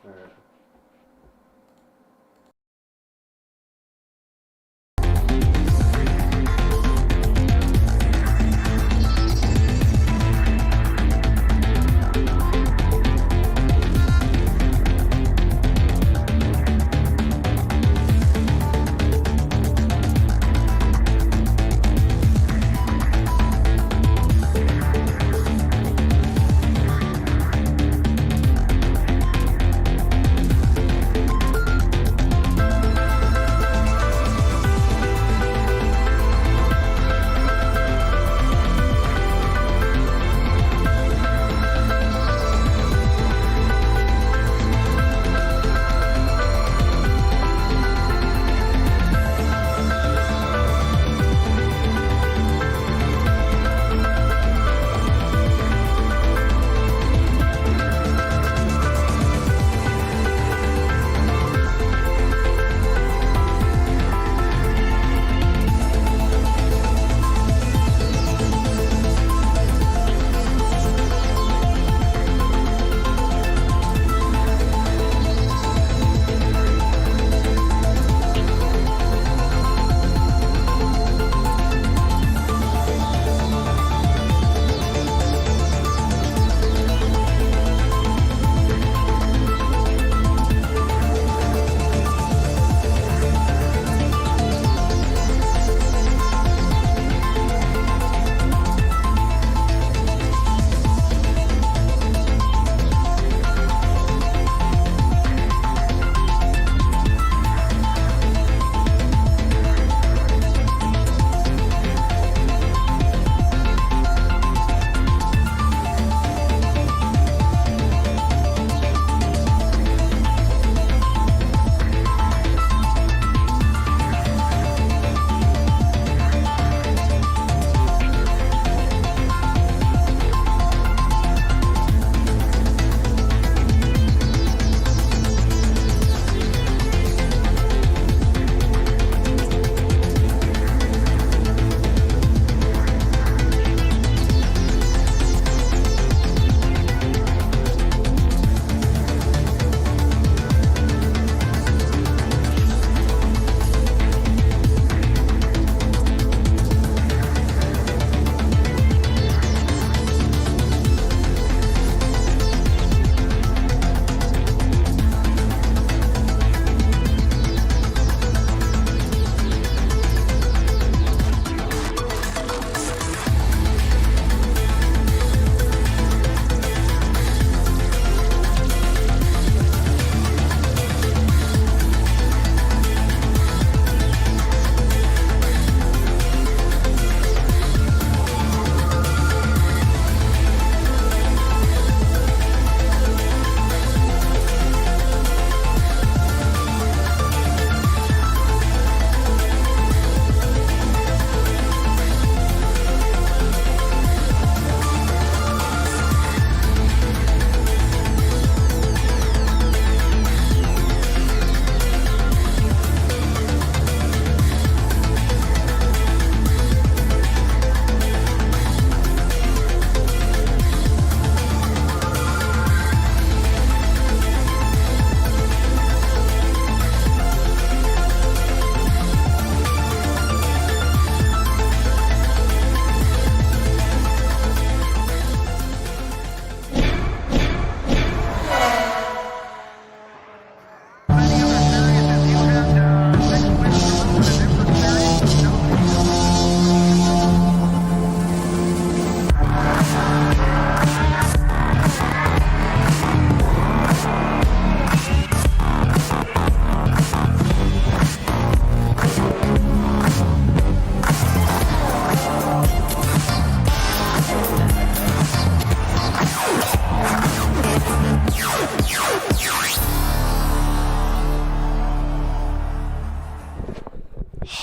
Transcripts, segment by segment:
Alright.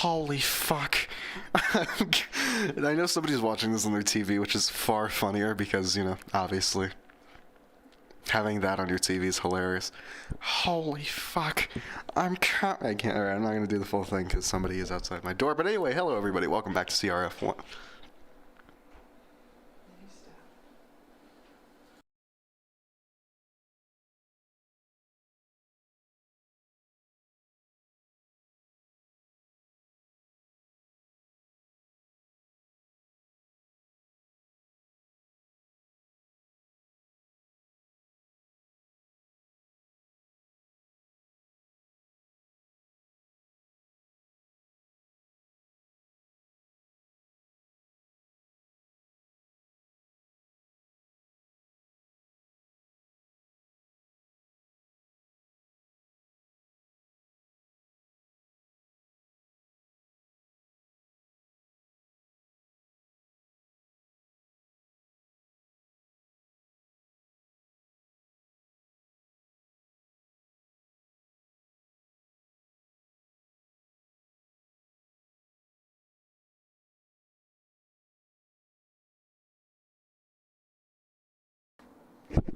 Holy fuck. And I know somebody's watching this on their TV, which is far funnier because, you know, obviously, having that on your TV is hilarious. Holy fuck. I can't, alright, I'm not gonna do the full thing because somebody is outside my door. But anyway, hello everybody, welcome back to CRF1.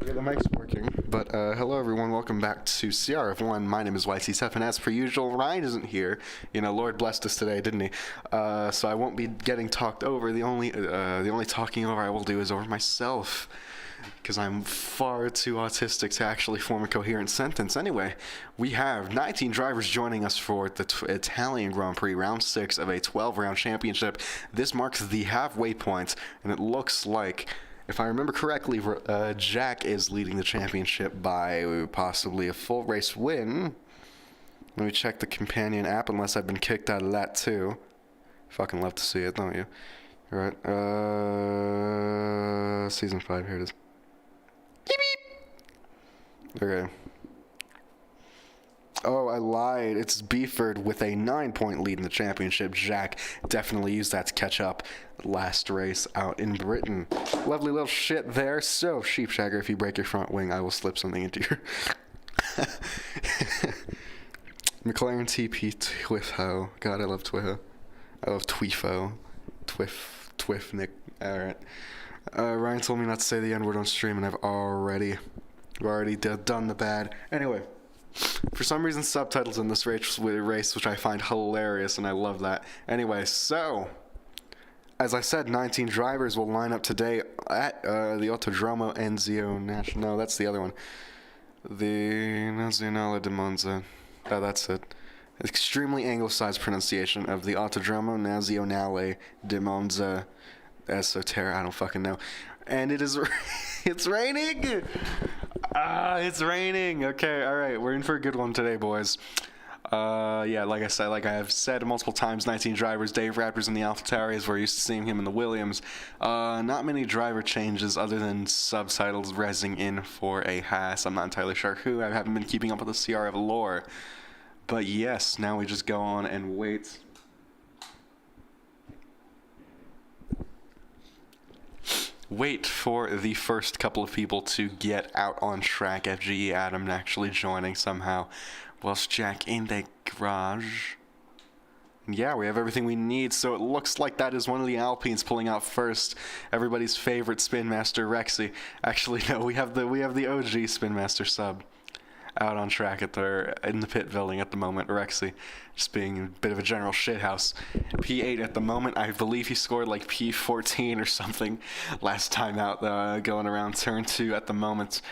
Yeah, the mic's working. But hello everyone, welcome back to CRF1. My name is YT7, and as per usual, Ryan isn't here. You know, Lord blessed us today, didn't he? So I won't be getting talked over. The only talking over I will do is over myself, because I'm far too autistic to actually form a coherent sentence. Anyway, we have 19 drivers joining us for the Italian Grand Prix, round 6 of a 12-round championship. This marks the halfway point, and it looks like, if I remember correctly, Jack is leading the championship by possibly a full race win. Let me check the companion app, unless I've been kicked out of that too. Fucking love to see it, don't you? All right, season 5, here it is. Beep, beep. Okay. Oh, I lied. It's Beeford with a 9-point lead in the championship. Jack definitely used that to catch up last race out in Britain. Lovely little shit there. So, Sheepshagger, if you break your front wing, I will slip something into your... McLaren TP Twiffo. God, I love Twiffo. I love Tweefo. Twiff Nick. Alright. Ryan told me not to say the N-word on stream, and I've already done the bad. Anyway. For some reason, subtitles in this race, which I find hilarious, and I love that. Anyway, so, as I said, 19 drivers will line up today at the Autodromo Enzio National. No, that's the other one. The Nazionale di Monza. Oh, that's it. Extremely anglicized pronunciation of the Autodromo Nazionale di Monza. Esoteric, I don't fucking know. And it is, it's raining! It's raining! Okay, alright, we're in for a good one today, boys. Yeah, like I have said multiple times, 19 drivers, Dave Raptors in the AlphaTauris, we're used to seeing him in the Williams. Not many driver changes other than subtitles rezzing in for a Haas. I'm not entirely sure who, I haven't been keeping up with the CRF lore. But yes, now we just go on and wait. Wait for the first couple of people to get out on track. FGE Adam actually joining somehow, whilst Jack in the garage. Yeah, we have everything we need, so it looks like that is one of the Alpines pulling out first. Everybody's favorite Spin Master Rexy. Actually, no, we have the OG Spin Master sub out on track in the pit building at the moment. Rexy just being a bit of a general shithouse. P8 at the moment. I believe he scored like P14 or something last time out, going around turn 2 at the moment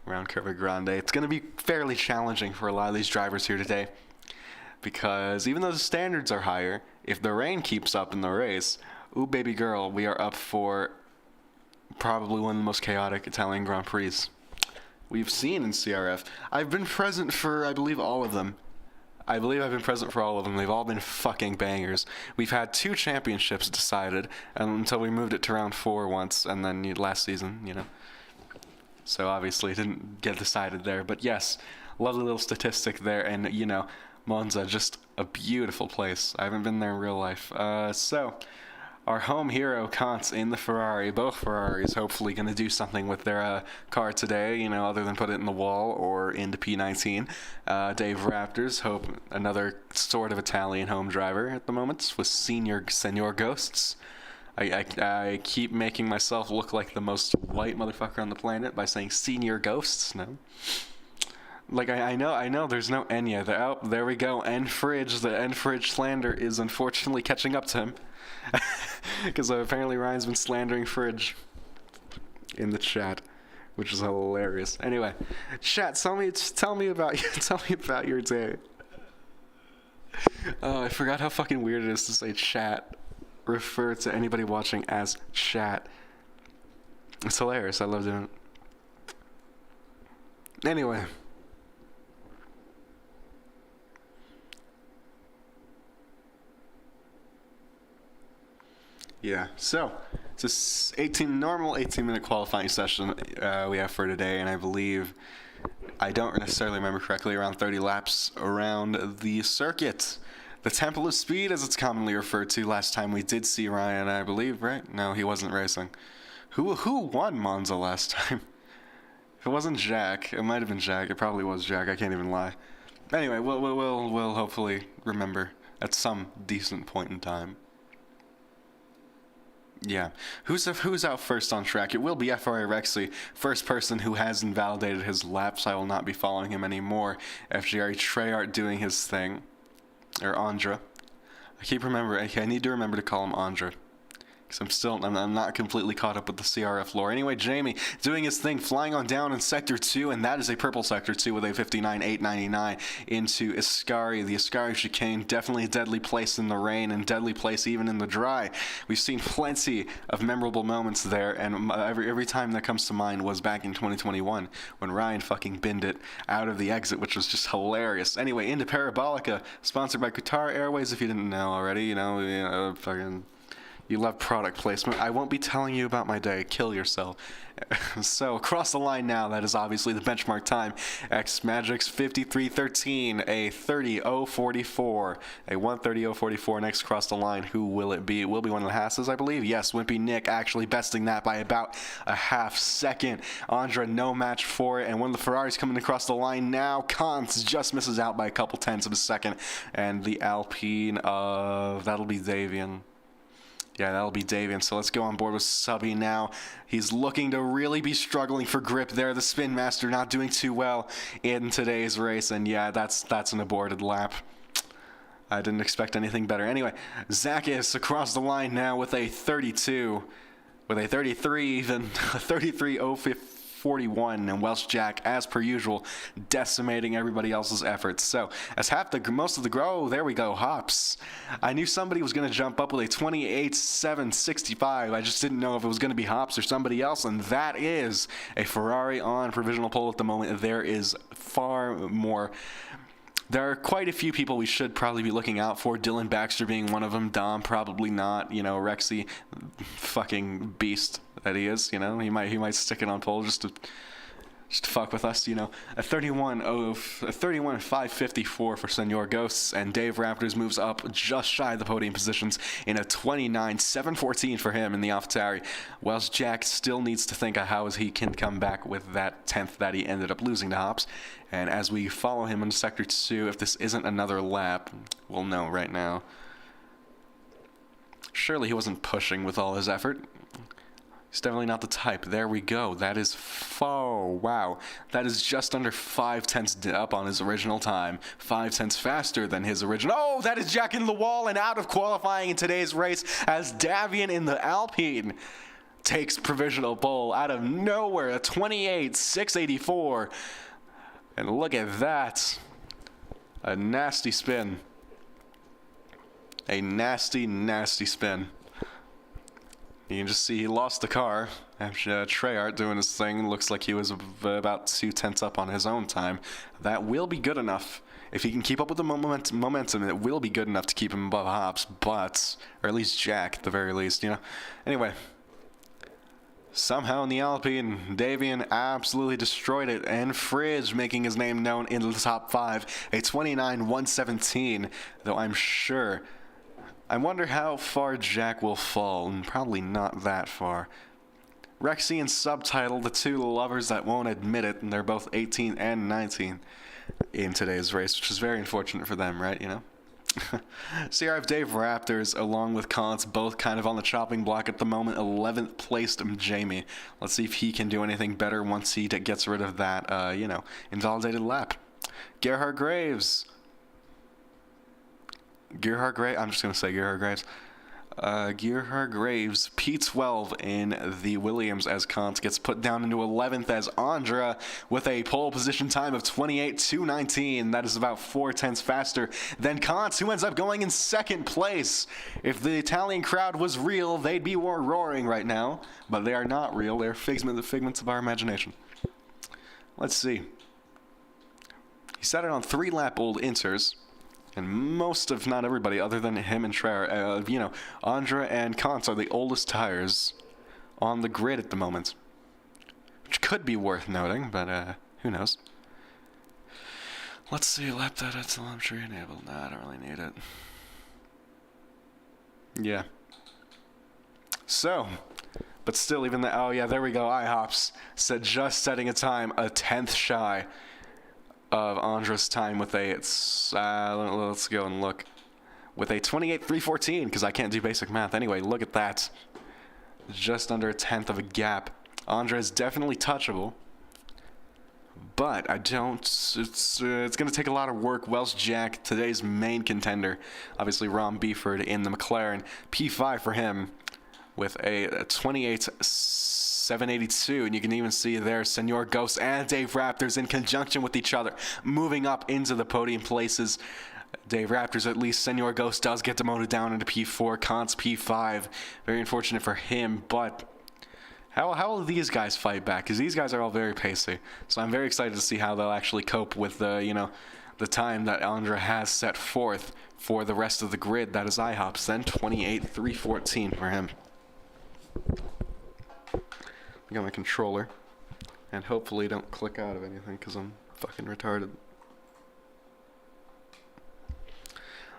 around Curva Grande. It's going to be fairly challenging for a lot of these drivers here today, because even though the standards are higher, if the rain keeps up in the race, ooh baby girl, we are up for probably one of the most chaotic Italian Grand Prix we've seen in CRF. I've been present for, I believe, all of them. I've been present for all of them. They've all been fucking bangers. We've had 2 championships decided until we moved it to round 4 once, and then last season, you know. So obviously it didn't get decided there. But yes, lovely little statistic there, and you know, Monza, just a beautiful place. I haven't been there in real life. So, our home hero, Kant's in the Ferrari. Both Ferraris hopefully going to do something with their car today, you know, other than put it in the wall or into P19. Dave Raptors, hope another sort of Italian home driver at the moment with Senor Ghosts. I keep making myself look like the most white motherfucker on the planet by saying Senior Ghosts. No. Like, I know, there's no Enya. There we go. N-Fridge. The N-Fridge slander is unfortunately catching up to him. Because apparently Ryan's been slandering Fridge in the chat, which is hilarious. Anyway, chat, tell me about your day. Oh, I forgot how fucking weird it is to say chat. Refer to anybody watching as chat. It's hilarious. I love doing it. Anyway. Yeah, so it's a normal 18-minute qualifying session we have for today, and I believe, I don't necessarily remember correctly, around 30 laps around the circuit. The Temple of Speed, as it's commonly referred to. Last time we did see Ryan, I believe, right? No, he wasn't racing. Who won Monza last time? If it wasn't Jack, it might have been Jack. It probably was Jack. I can't even lie. Anyway, we'll hopefully remember at some decent point in time. Yeah. Who's out first on track? It will be Ferrari Rexy, first person who has invalidated his laps. I will not be following him anymore. FGR Treyarch doing his thing. Or Andra. I need to remember to call him Andra. Because I'm not completely caught up with the CRF lore. Anyway, Jamie doing his thing, flying on down in Sector 2, and that is a purple Sector 2 with a 59.899 into Ascari. The Ascari chicane, definitely a deadly place in the rain, and deadly place even in the dry. We've seen plenty of memorable moments there, and every time that comes to mind was back in 2021, when Ryan fucking binned it out of the exit, which was just hilarious. Anyway, into Parabolica, sponsored by Qatar Airways, if you didn't know already, fucking... You love product placement. I won't be telling you about my day. Kill yourself. So, across the line now, that is obviously the benchmark time. X Magic's 53.13, a 30.044, a 1:30.044. Next across the line, who will it be? It will be one of the Hasses, I believe. Yes, Wimpy Nick actually besting that by about a half second. Andra, no match for it. And one of the Ferraris coming across the line now. Kantz just misses out by a couple tenths of a second. And the Alpine that'll be Davian. Yeah, that'll be Davian. So let's go on board with Subby now. He's looking to really be struggling for grip there. The Spin Master not doing too well in today's race. And yeah, that's an aborted lap. I didn't expect anything better. Anyway, Zakis across the line now with a 32, with a 33, then a 33.041, and Welsh Jack, as per usual, decimating everybody else's efforts. So, as most of the there we go, Hops. I knew somebody was going to jump up with a 28.765. I just didn't know if it was going to be Hops or somebody else, and that is a Ferrari on provisional pole at the moment. There are quite a few people we should probably be looking out for. Dylan Baxter being one of them. Dom probably not. Rexy, fucking beast that he is. He might stick it on pole just to fuck with us. A 31.554 for Senor Ghosts, and Dave Raptors moves up just shy of the podium positions in a 29.714 for him in the AlphaTauri. Welsh Jack still needs to think of how he can come back with that 10th that he ended up losing to Hops. And as we follow him in Sector 2, if this isn't another lap, we'll know right now. Surely he wasn't pushing with all his effort. He's definitely not the type. There we go. That is wow. That is just under 5 tenths up on his original time. 5 tenths faster than his original. Oh, that is Jack into the wall and out of qualifying in today's race as Davian in the Alpine takes provisional pole out of nowhere. A 28.684. And look at that. A nasty spin. A nasty, nasty spin. You can just see he lost the car. Treyarch doing his thing. Looks like he was about 2 tenths up on his own time. That will be good enough. If he can keep up with the momentum, it will be good enough to keep him above Hops, or at least Jack, at the very least, Anyway. Somehow in the Alpine, Davian absolutely destroyed it, and Fridge making his name known in the top 5, a 29.117, though I wonder how far Jack will fall, and probably not that far. Rexy and Subtitle, the two lovers that won't admit it, and they're both 18 and 19 in today's race, which is very unfortunate for them, right, CRF Dave Raptors, along with Kantz, both kind of on the chopping block at the moment. 11th placed Jamie. Let's see if he can do anything better once he gets rid of that, invalidated lap. Gerhard Graves. I'm just going to say Gerhard Graves. Gerhard Graves, P12 in the Williams as Kantz gets put down into 11th as Andra with a pole position time of 28.219. That is about 4 tenths faster than Kantz, who ends up going in 2nd place. If the Italian crowd was real, they'd be roaring right now, but they are not real. They're figments of our imagination. Let's see. He set it on 3-lap-old inters. And most, if not everybody, other than him and Schreier, Andra and Kantz are the oldest tires on the grid at the moment. Which could be worth noting, but who knows. Let's see, lap data telemetry enabled. Nah, I don't really need it. Yeah. So, but still, even oh yeah, there we go, IHOPS said just setting a time a 10th shy of Andra's time with let's go and look, with a 28.314, because I can't do basic math. Anyway, look at that. just under a tenth of a gap. Andre is definitely touchable, but I don't. It's going to take a lot of work. Welsh Jack, today's main contender, obviously Ron Beeford in the McLaren P5 for him, with a 28.782, and you can even see there Senor Ghost and Dave Raptors in conjunction with each other, moving up into the podium places. Dave Raptors, at least. Senor Ghost does get demoted down into P4. Kant's P5. Very unfortunate for him, but how will these guys fight back? Because these guys are all very pacey. So I'm very excited to see how they'll actually cope with the time that Andre has set forth for the rest of the grid. That is IHOP's then 28.314 for him. I got my controller, and hopefully don't click out of anything because I'm fucking retarded.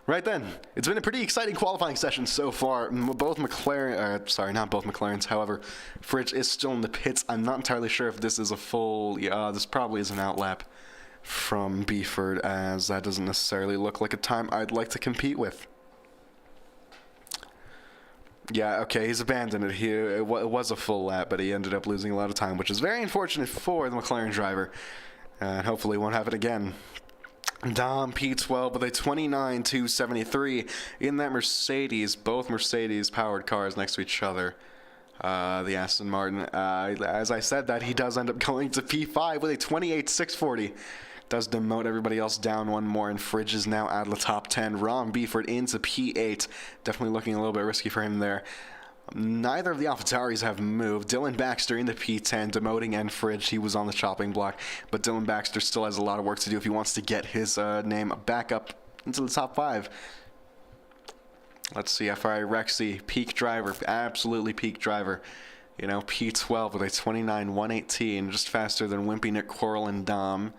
Right then, it's been a pretty exciting qualifying session so far. Both McLaren, not both McLarens, however, Fridge is still in the pits. I'm not entirely sure if this is a full, this probably is an outlap from Beeford, as that doesn't necessarily look like a time I'd like to compete with. Yeah, okay, he's abandoned it here. It was a full lap, but he ended up losing a lot of time, which is very unfortunate for the McLaren driver. And hopefully won't happen again. Dom P12 with a 29.273 in that Mercedes, both Mercedes-powered cars next to each other. The Aston Martin. As I said that, he does end up going to P5 with a 28.640. Does demote everybody else down one more, and Fridge is now out of the top 10. Ron Beeford into P8. Definitely looking a little bit risky for him there. Neither of the AlphaTauris have moved. Dylan Baxter in the P10, demoting and Fridge. He was on the chopping block, but Dylan Baxter still has a lot of work to do if he wants to get his name back up into the top 5. Let's see, FRI Rexy, peak driver, absolutely peak driver. You know, P12 with a 29.118, just faster than Wimpy, Nick, Coral, and Dom.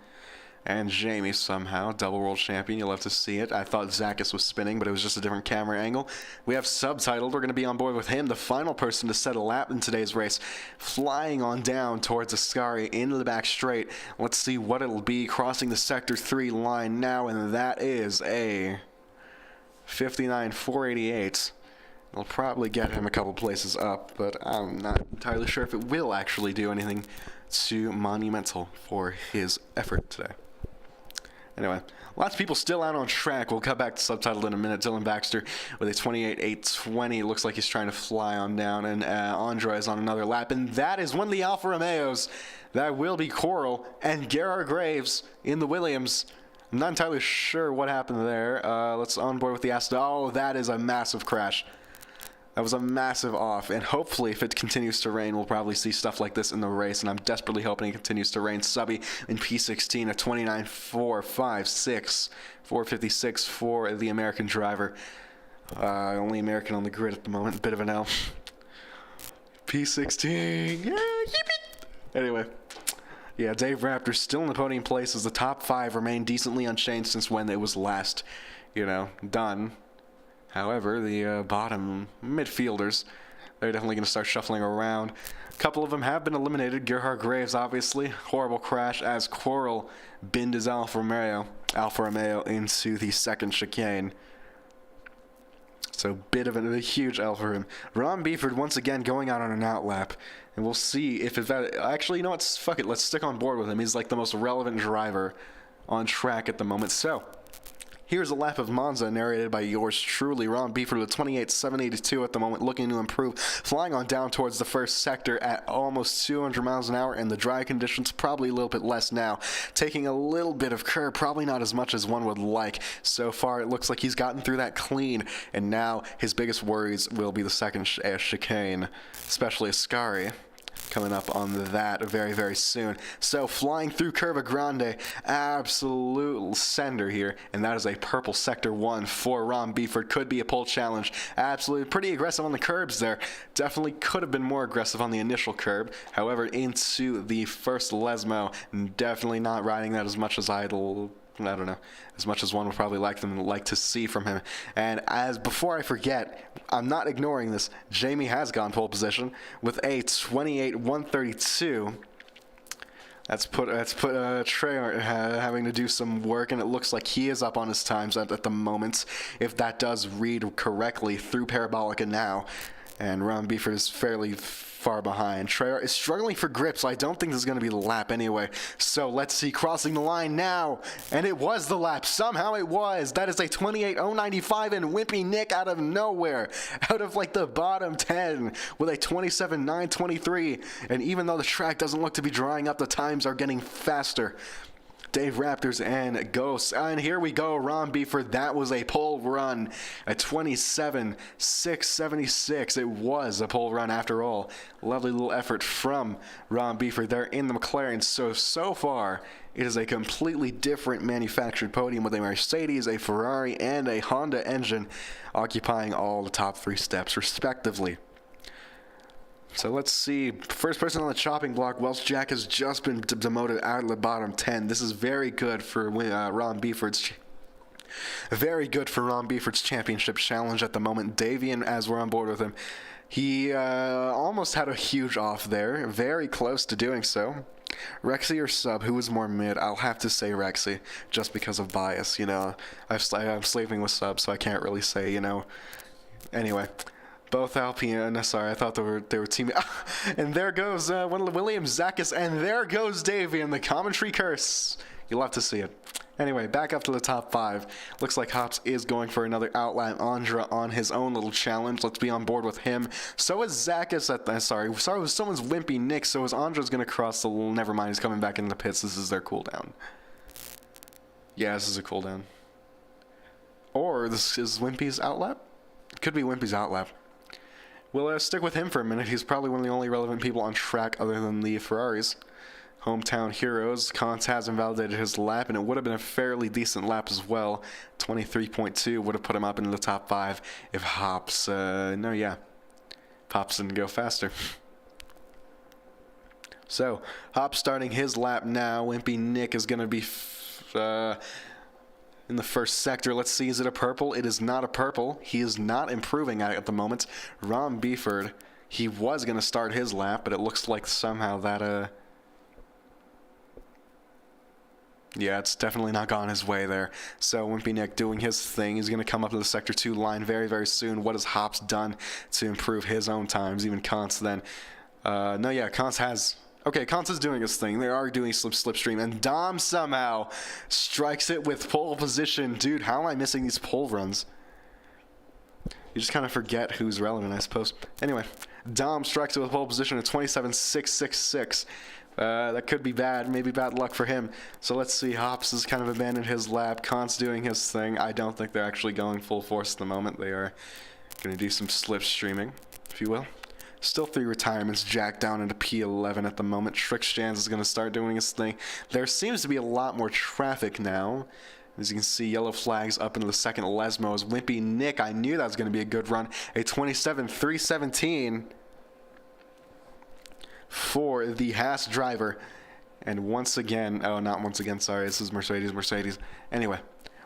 And Jamie somehow, double world champion. You'll have to see it. I thought Zakis was spinning, but it was just a different camera angle. We have subtitled. We're going to be on board with him, the final person to set a lap in today's race. Flying on down towards Ascari into the back straight. Let's see what it'll be. Crossing the Sector 3 line now, and that is a 59.488. It'll probably get him a couple places up, but I'm not entirely sure if it will actually do anything too monumental for his effort today. Anyway, lots of people still out on track. We'll cut back to subtitled in a minute. Dylan Baxter with a 28.820. Looks like he's trying to fly on down, and Andre is on another lap. And that is one of the Alfa Romeos. That will be Coral and Gerard Graves in the Williams. I'm not entirely sure what happened there. Let's on board with the Aston. Oh, that is a massive crash. That was a massive off, and hopefully if it continues to rain, we'll probably see stuff like this in the race, and I'm desperately hoping it continues to rain. Subby in P16, a 29.456, 456 for the American driver. Only American on the grid at the moment, bit of an L. P16, yeah, yippee! Anyway, yeah, Dave Raptor still in the podium place as the top 5 remain decently unchanged since when it was last, done. However, the bottom midfielders, they're definitely going to start shuffling around. A couple of them have been eliminated. Gerhard Graves, obviously. Horrible crash as Coral binned his Alfa Romeo into the second chicane. So bit of a huge L for him. Ron Beeford once again going out on an outlap. And we'll see if that... Actually, you know what? Fuck it. Let's stick on board with him. He's like the most relevant driver on track at the moment. So... here's a lap of Monza narrated by yours truly, Ron Beeford with 28.782 at the moment, looking to improve, flying on down towards the first sector at almost 200 miles an hour, and the dry conditions probably a little bit less now. Taking a little bit of curb, probably not as much as one would like. So far, it looks like he's gotten through that clean, and now his biggest worries will be the second chicane, especially Ascari. Coming up on that very, very soon. So flying through Curva Grande, absolute sender here, and that is a purple sector 1 for Ron Beeford. Could be a pole challenge. Absolutely pretty aggressive on the curbs there. Definitely could have been more aggressive on the initial curb. However, into the first Lesmo, definitely not riding that as much as I don't know, as much as one would probably like to see from him. And before I forget, I'm not ignoring this, Jamie has gone pole position with a 28.132. That's put Trey having to do some work, and it looks like he is up on his times at the moment, if that does read correctly through Parabolica now. And Ron Beeford is fairly far behind. Treyarch is struggling for grip, so I don't think this is going to be the lap anyway. So let's see, crossing the line now. And it was the lap. Somehow it was. That is a 28.095, and Wimpy Nick out of nowhere, out of like the bottom 10 with a 27.923. And even though the track doesn't look to be drying up, the times are getting faster. Dave Raptors and Ghosts. And here we go, Ron Beeford. That was a pole run at 27.676. It was a pole run after all. Lovely little effort from Ron Beeford there in the McLaren. So far, it is a completely different manufactured podium with a Mercedes, a Ferrari, and a Honda engine occupying all the top 3 steps respectively. So let's see. First person on the chopping block, Welsh Jack has just been demoted out of the bottom 10. This is very good for Ron Beeford's championship challenge at the moment. Davian, as we're on board with him, he almost had a huge off there. Very close to doing so. Rexy or Sub, who was more mid? I'll have to say Rexy, just because of bias. You know, I'm sleeping with Sub, so I can't really say. You know. Anyway. Both Alpine, sorry, I thought they were teaming. And there goes William Zakis, and there goes Davey, and the commentary curse. You'll have to see it. Anyway, back up to the top 5. Looks like Hops is going for another outlap Andra on his own little challenge. Let's be on board with him. So is Zakis at the, sorry, someone's Wimpy Nick, so is Andra's going to cross the, never mind, he's coming back into the pits. This is their cooldown. Yeah, this is a cooldown. Or this is Wimpy's outlap? Could be Wimpy's outlap. We'll stick with him for a minute. He's probably one of the only relevant people on track other than the Ferraris. Hometown heroes. Kantz has invalidated his lap, and it would have been a fairly decent lap as well. 23.2 would have put him up into the top 5 if Hops, Hops didn't go faster. So, Hops starting his lap now. Wimpy Nick is going to be in the first sector. Let's see, is it a purple? It is not a purple. He is not improving at the moment. Ron Beeford, he was going to start his lap, but it looks like somehow that, yeah, it's definitely not gone his way there. So Wimpy Nick doing his thing. He's going to come up to the Sector 2 line very, very soon. What has Hops done to improve his own times? Even Kantz then. Kantz has... Okay, Kantz is doing his thing. They are doing slipstream, and Dom somehow strikes it with pole position. Dude, how am I missing these pole runs? You just kind of forget who's relevant, I suppose. Anyway, Dom strikes it with pole position at 27.666. That could be bad, maybe bad luck for him. So let's see, Hops has kind of abandoned his lap. Kantz doing his thing. I don't think they're actually going full force at the moment. They are going to do some slipstreaming, if you will. Still 3 retirements. Jack down into P11 at the moment. Trickstans is going to start doing his thing. There seems to be a lot more traffic now. As you can see, yellow flags up into the second Lesmo as Wimpy Nick. I knew that was going to be a good run. A 27.317 for the Haas driver. And once again, oh, not once again, sorry, this is Mercedes. Anyway.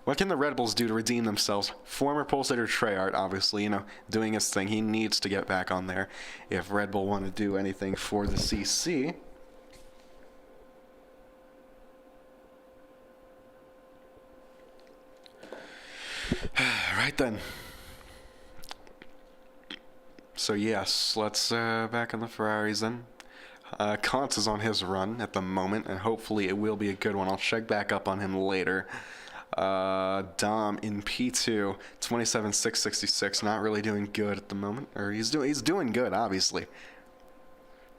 What can the Red Bulls do to redeem themselves? Former Pulsator Treyarch, obviously, doing his thing. He needs to get back on there if Red Bull want to do anything for the CC. Right then. So yes, let's back on the Ferraris then. Kantz is on his run at the moment, and hopefully it will be a good one. I'll check back up on him later. Dom in P2, 27.666, not really doing good at the moment. Or he's doing good, obviously.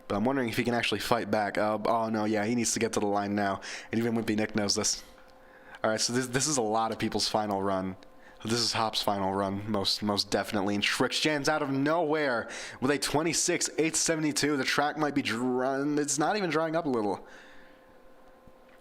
But I'm wondering if he can actually fight back. Oh no, yeah, he needs to get to the line now. And even Wimpy Nick knows this. Alright, so this is a lot of people's final run. This is Hop's final run, most definitely. And Trickstans out of nowhere with a 26.872. The track might be drying. It's not even drying up a little.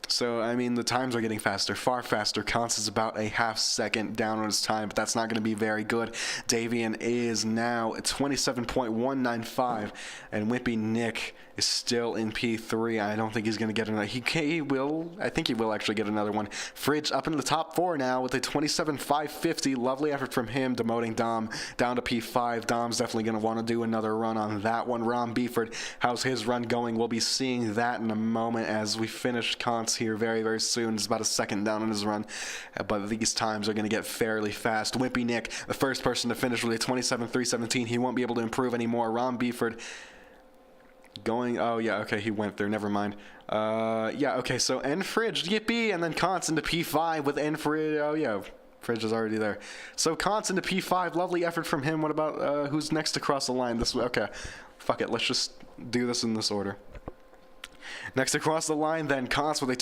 So, I mean, the times are getting faster, far faster. Kantz is about a half second down on his time, but that's not going to be very good. Davian is now at 27.195, and Wimpy Nick is still in P3. I don't think he's going to get another. He will. I think he will actually get another one. Fridge up into the top 4 now with a 27.550. Lovely effort from him, demoting Dom down to P5. Dom's definitely going to want to do another run on that one. Ron Beeford, how's his run going? We'll be seeing that in a moment as we finish Kantz here here very, very soon. It's about a second down in his run, but these times are going to get fairly fast. Wimpy Nick, the first person to finish with a 27.317. He won't be able to improve anymore. Ron Beeford going, oh yeah, okay, he went through, never mind. Yeah, okay, so Enfridge, yippee, and then Constant to P5 with Enfridge, oh yeah, Fridge is already there. So Constant to P5, lovely effort from him. What about, who's next to cross the line this way? Okay, fuck it, let's just do this in this order. Next across the line, then Const with a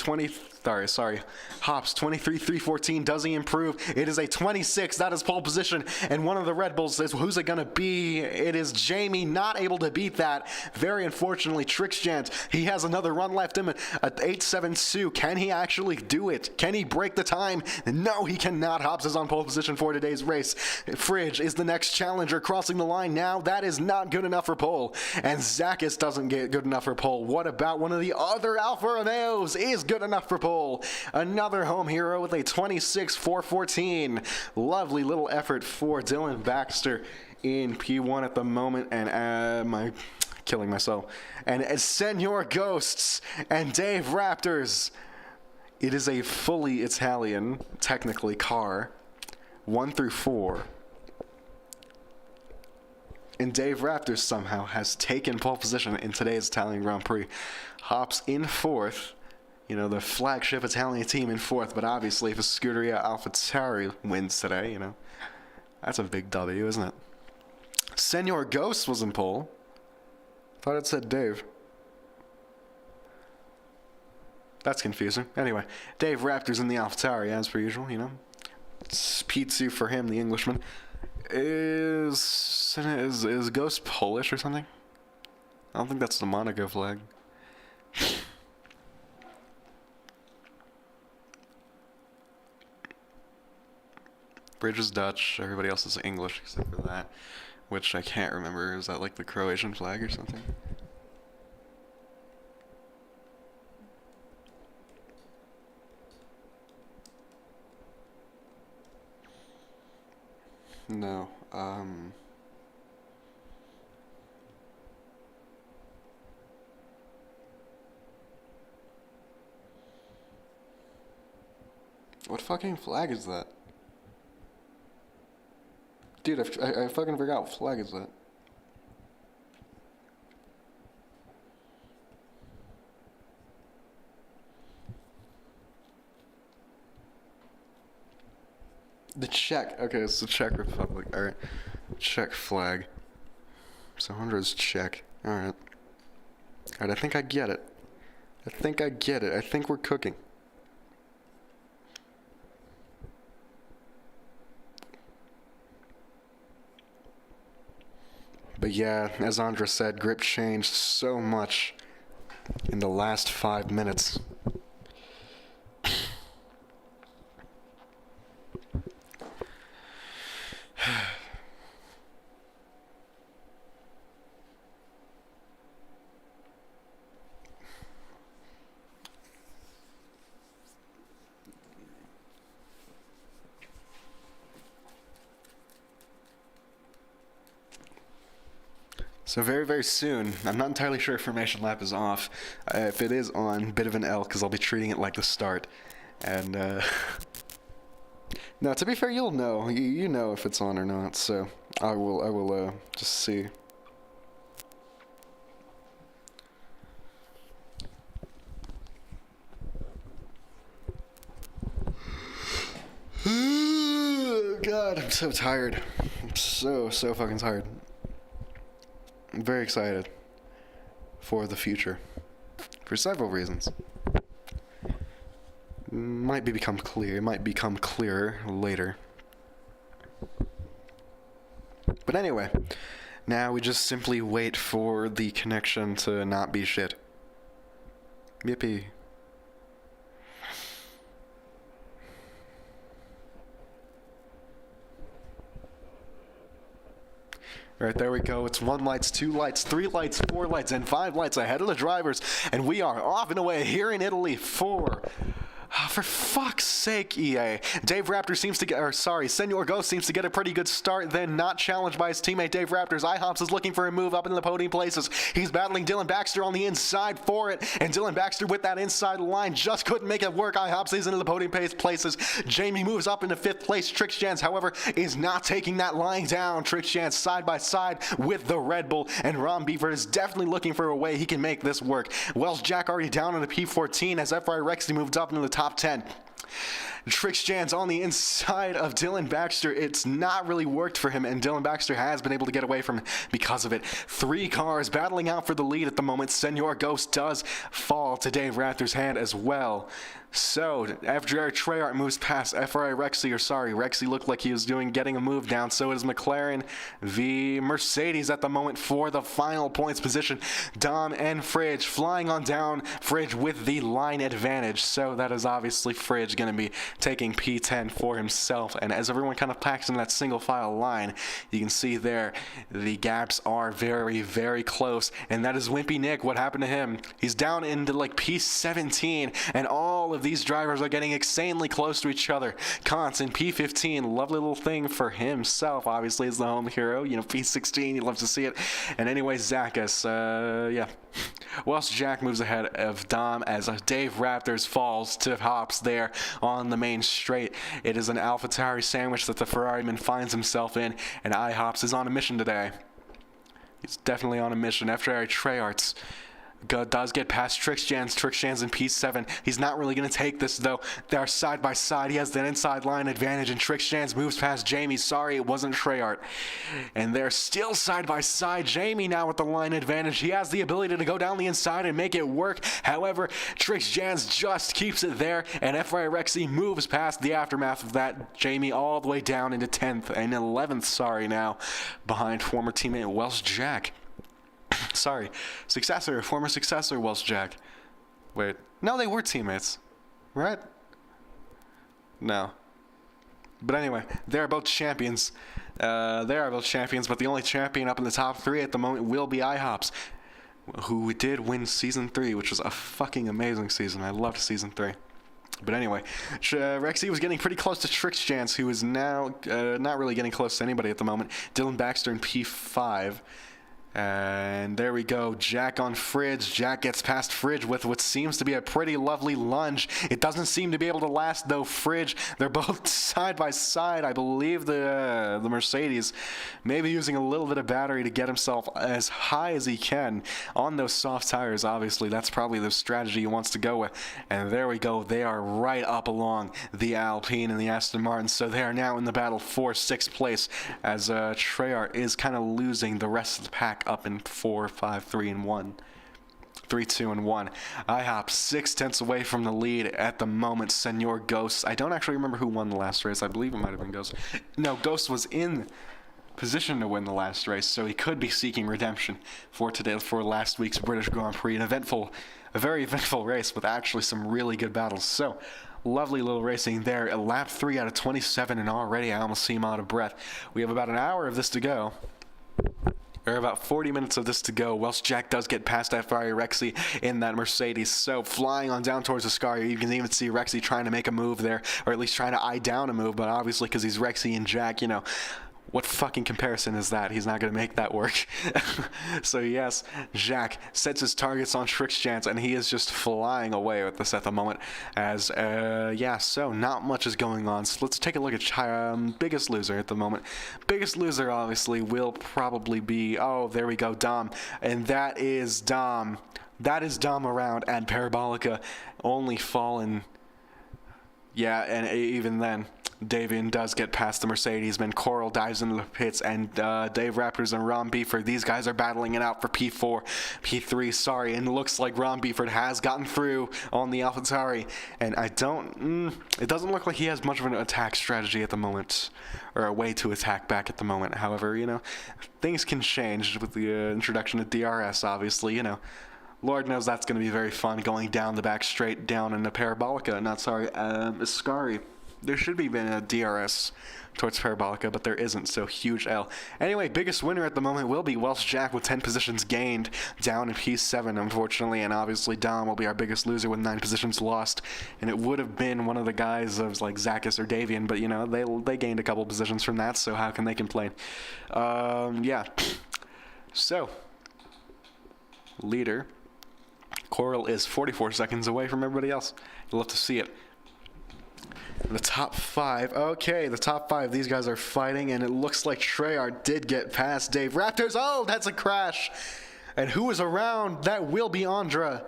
Hops 23.314. Does he improve? It is a 26. That is pole position. And one of the Red Bulls says, who's it going to be? It is Jamie, not able to beat that. Very unfortunately, Trixjant, he has another run left him at 8.72. Can he actually do it? Can he break the time? No, he cannot. Hops is on pole position for today's race. Fridge is the next challenger crossing the line now. That is not good enough for pole. And Zakis doesn't get good enough for pole. What about one of the other Alfa Romeos is good enough for pole? Another home hero with a 26.414. Lovely little effort for Dylan Baxter in P1 at the moment. And am I killing myself? And as Senor Ghosts and Dave Raptors, it is a fully Italian, technically, car. 1 through 4. And Dave Raptors somehow has taken pole position in today's Italian Grand Prix. Hops in 4th, you know, the flagship Italian team in 4th, but obviously if a Scuderia AlphaTauri wins today, you know, that's a big W, isn't it? Senor Ghost was in pole. Thought it said Dave. That's confusing. Anyway, Dave Raptors in the AlphaTauri, as per usual, you know. It's P2 for him, the Englishman. Is Ghost Polish or something? I don't think that's the Monaco flag. Bridge is Dutch, everybody else is English except for that, which I can't remember. Is that like the Croatian flag or something? No, what fucking flag is that? Dude, I fucking forgot what flag is that. The Czech. Okay, it's the Czech Republic. Alright. Czech flag. So 100 is Czech. Alright. Alright, I think I get it. I think we're cooking. But yeah, as Andra said, grip changed so much in the last 5 minutes. So very, very soon, I'm not entirely sure if formation lap is off. If it is on, bit of an L, because I'll be treating it like the start. And, no, to be fair, you'll know. You know if it's on or not, so I will just see. God, I'm so tired. I'm so fucking tired. I'm very excited for the future, for several reasons. It might become clearer later. But anyway, now we just simply wait for the connection to not be shit. Yippee. Alright, there we go. It's 1 lights, 2 lights, 3 lights, 4 lights, and 5 lights ahead of the drivers. And we are off and away here in Italy for For fuck's sake, EA. Dave Raptor seems to get, or sorry, Senor Ghost seems to get a pretty good start, then not challenged by his teammate Dave Raptor's. IHOPS is looking for a move up in the podium places. He's battling Dylan Baxter on the inside for it, and Dylan Baxter with that inside line just couldn't make it work. IHOPS is into the podium places. Jamie moves up into 5th place. Trixjans, however, is not taking that line down. Trixjans side by side with the Red Bull, and Ron Beaver is definitely looking for a way he can make this work. Wells Jack already down in the P14 as FRI Rexy moved up into the top 10. Trixjans on the inside of Dylan Baxter. It's not really worked for him, and Dylan Baxter has been able to get away from it because of it. 3 cars battling out for the lead at the moment. Senor Ghost does fall to Dave Raptor's hand as well. So, FJR Treyarch moves past FRI Rexy, or sorry, Rexy looked like he was getting a move down. So is McLaren v Mercedes at the moment for the final points position. Dom and Fridge flying on down. Fridge with the line advantage. So that is obviously Fridge going to be taking P10 for himself. And as everyone kind of packs in that single file line, you can see there the gaps are very, very close. And that is Wimpy Nick. What happened to him? He's down into like P17, and all of these drivers are getting insanely close to each other. Kantz in P15, lovely little thing for himself. Obviously, is the home hero. You know, P16, you love to see it. And anyway, Zackus, yeah. Welsh Jack moves ahead of Dom as Dave Raptors falls to Hops there on the main straight. It is an AlphaTauri sandwich that the Ferrari-man finds himself in, and iHops is on a mission today. He's definitely on a mission. After Treyarch does get past Trixjans. Trixjans in P7. He's not really going to take this, though. They're side by side. He has that inside line advantage, and Trixjans moves past Jamie. Sorry, it wasn't Treyarch. And they're still side by side. Jamie now with the line advantage. He has the ability to go down the inside and make it work. However, Trixjans just keeps it there, and FRI Rexy moves past the aftermath of that. Jamie all the way down into 10th and 11th, sorry, now, behind former teammate Welsh Jack. Sorry, former successor, Welsh Jack. Wait, no, they were teammates, right? No. But anyway, they're both champions. They are both champions, but the only champion up in the top 3 at the moment will be iHops, who did win Season 3, which was a fucking amazing season. I loved Season 3. But anyway, Rexy was getting pretty close to Trixjans, who is now not really getting close to anybody at the moment. Dylan Baxter in P5. And there we go, Jack on Fridge. Jack gets past Fridge with what seems to be a pretty lovely lunge. It doesn't seem to be able to last, though. Fridge, they're both side by side. I believe the Mercedes maybe using a little bit of battery to get himself as high as he can on those soft tires. Obviously, that's probably the strategy he wants to go with. And there we go, they are right up along the Alpine and the Aston Martin. So they are now in the battle for 6th place, as Treyarch is kind of losing the rest of the pack up in 4, 5, 3, and 1. 3, 2, and 1. IHOP 6/10 away from the lead at the moment. Senor Ghost. I don't actually remember who won the last race. I believe it might have been Ghost. No, Ghost was in position to win the last race, so he could be seeking redemption for last week's British Grand Prix. A very eventful race with actually some really good battles. So, lovely little racing there. A lap 3 out of 27, and already I almost seem out of breath. We have about an hour of this to go. Or about 40 minutes of this to go. Welsh Jack does get past FRI Rexy in that Mercedes. So flying on down towards the Scar, you can even see Rexy trying to make a move there, or at least trying to eye down a move. But obviously, because he's Rexy and Jack, you know, what fucking comparison is that? He's not going to make that work. So yes, Jack sets his targets on Trixjans, and he is just flying away with this at the moment. As, yeah, so not much is going on. So let's take a look at biggest loser at the moment. Biggest loser, obviously, will probably be, oh, there we go, Dom. And that is Dom. That is Dom around at Parabolica, only fallen. Yeah, and even then, Davian does get past the Mercedes-man. Coral dives into the pits, and Dave Raptors and Ron Beeford, these guys are battling it out for P4, P3, sorry, and it looks like Ron Beeford has gotten through on the AlphaTauri, and it doesn't look like he has much of an attack strategy at the moment, or a way to attack back at the moment. However, you know, things can change with the introduction of DRS, obviously, you know. Lord knows that's going to be very fun, going down the back straight down in the Parabolica, Ascari. There should be been a DRS towards Parabolica, but there isn't, so huge L. Anyway, biggest winner at the moment will be Welsh Jack with 10 positions gained, down in P7, unfortunately, and obviously Dom will be our biggest loser with 9 positions lost, and it would have been one of the guys of like Zackus or Davian, but you know, they gained a couple positions from that, so how can they complain? Yeah. So, leader, Coral is 44 seconds away from everybody else. You'll love to see it. The top 5. Okay, the top 5. These guys are fighting, and it looks like Treyarch did get past Dave Raptors. Oh, that's a crash. And who is around? That will be Andra.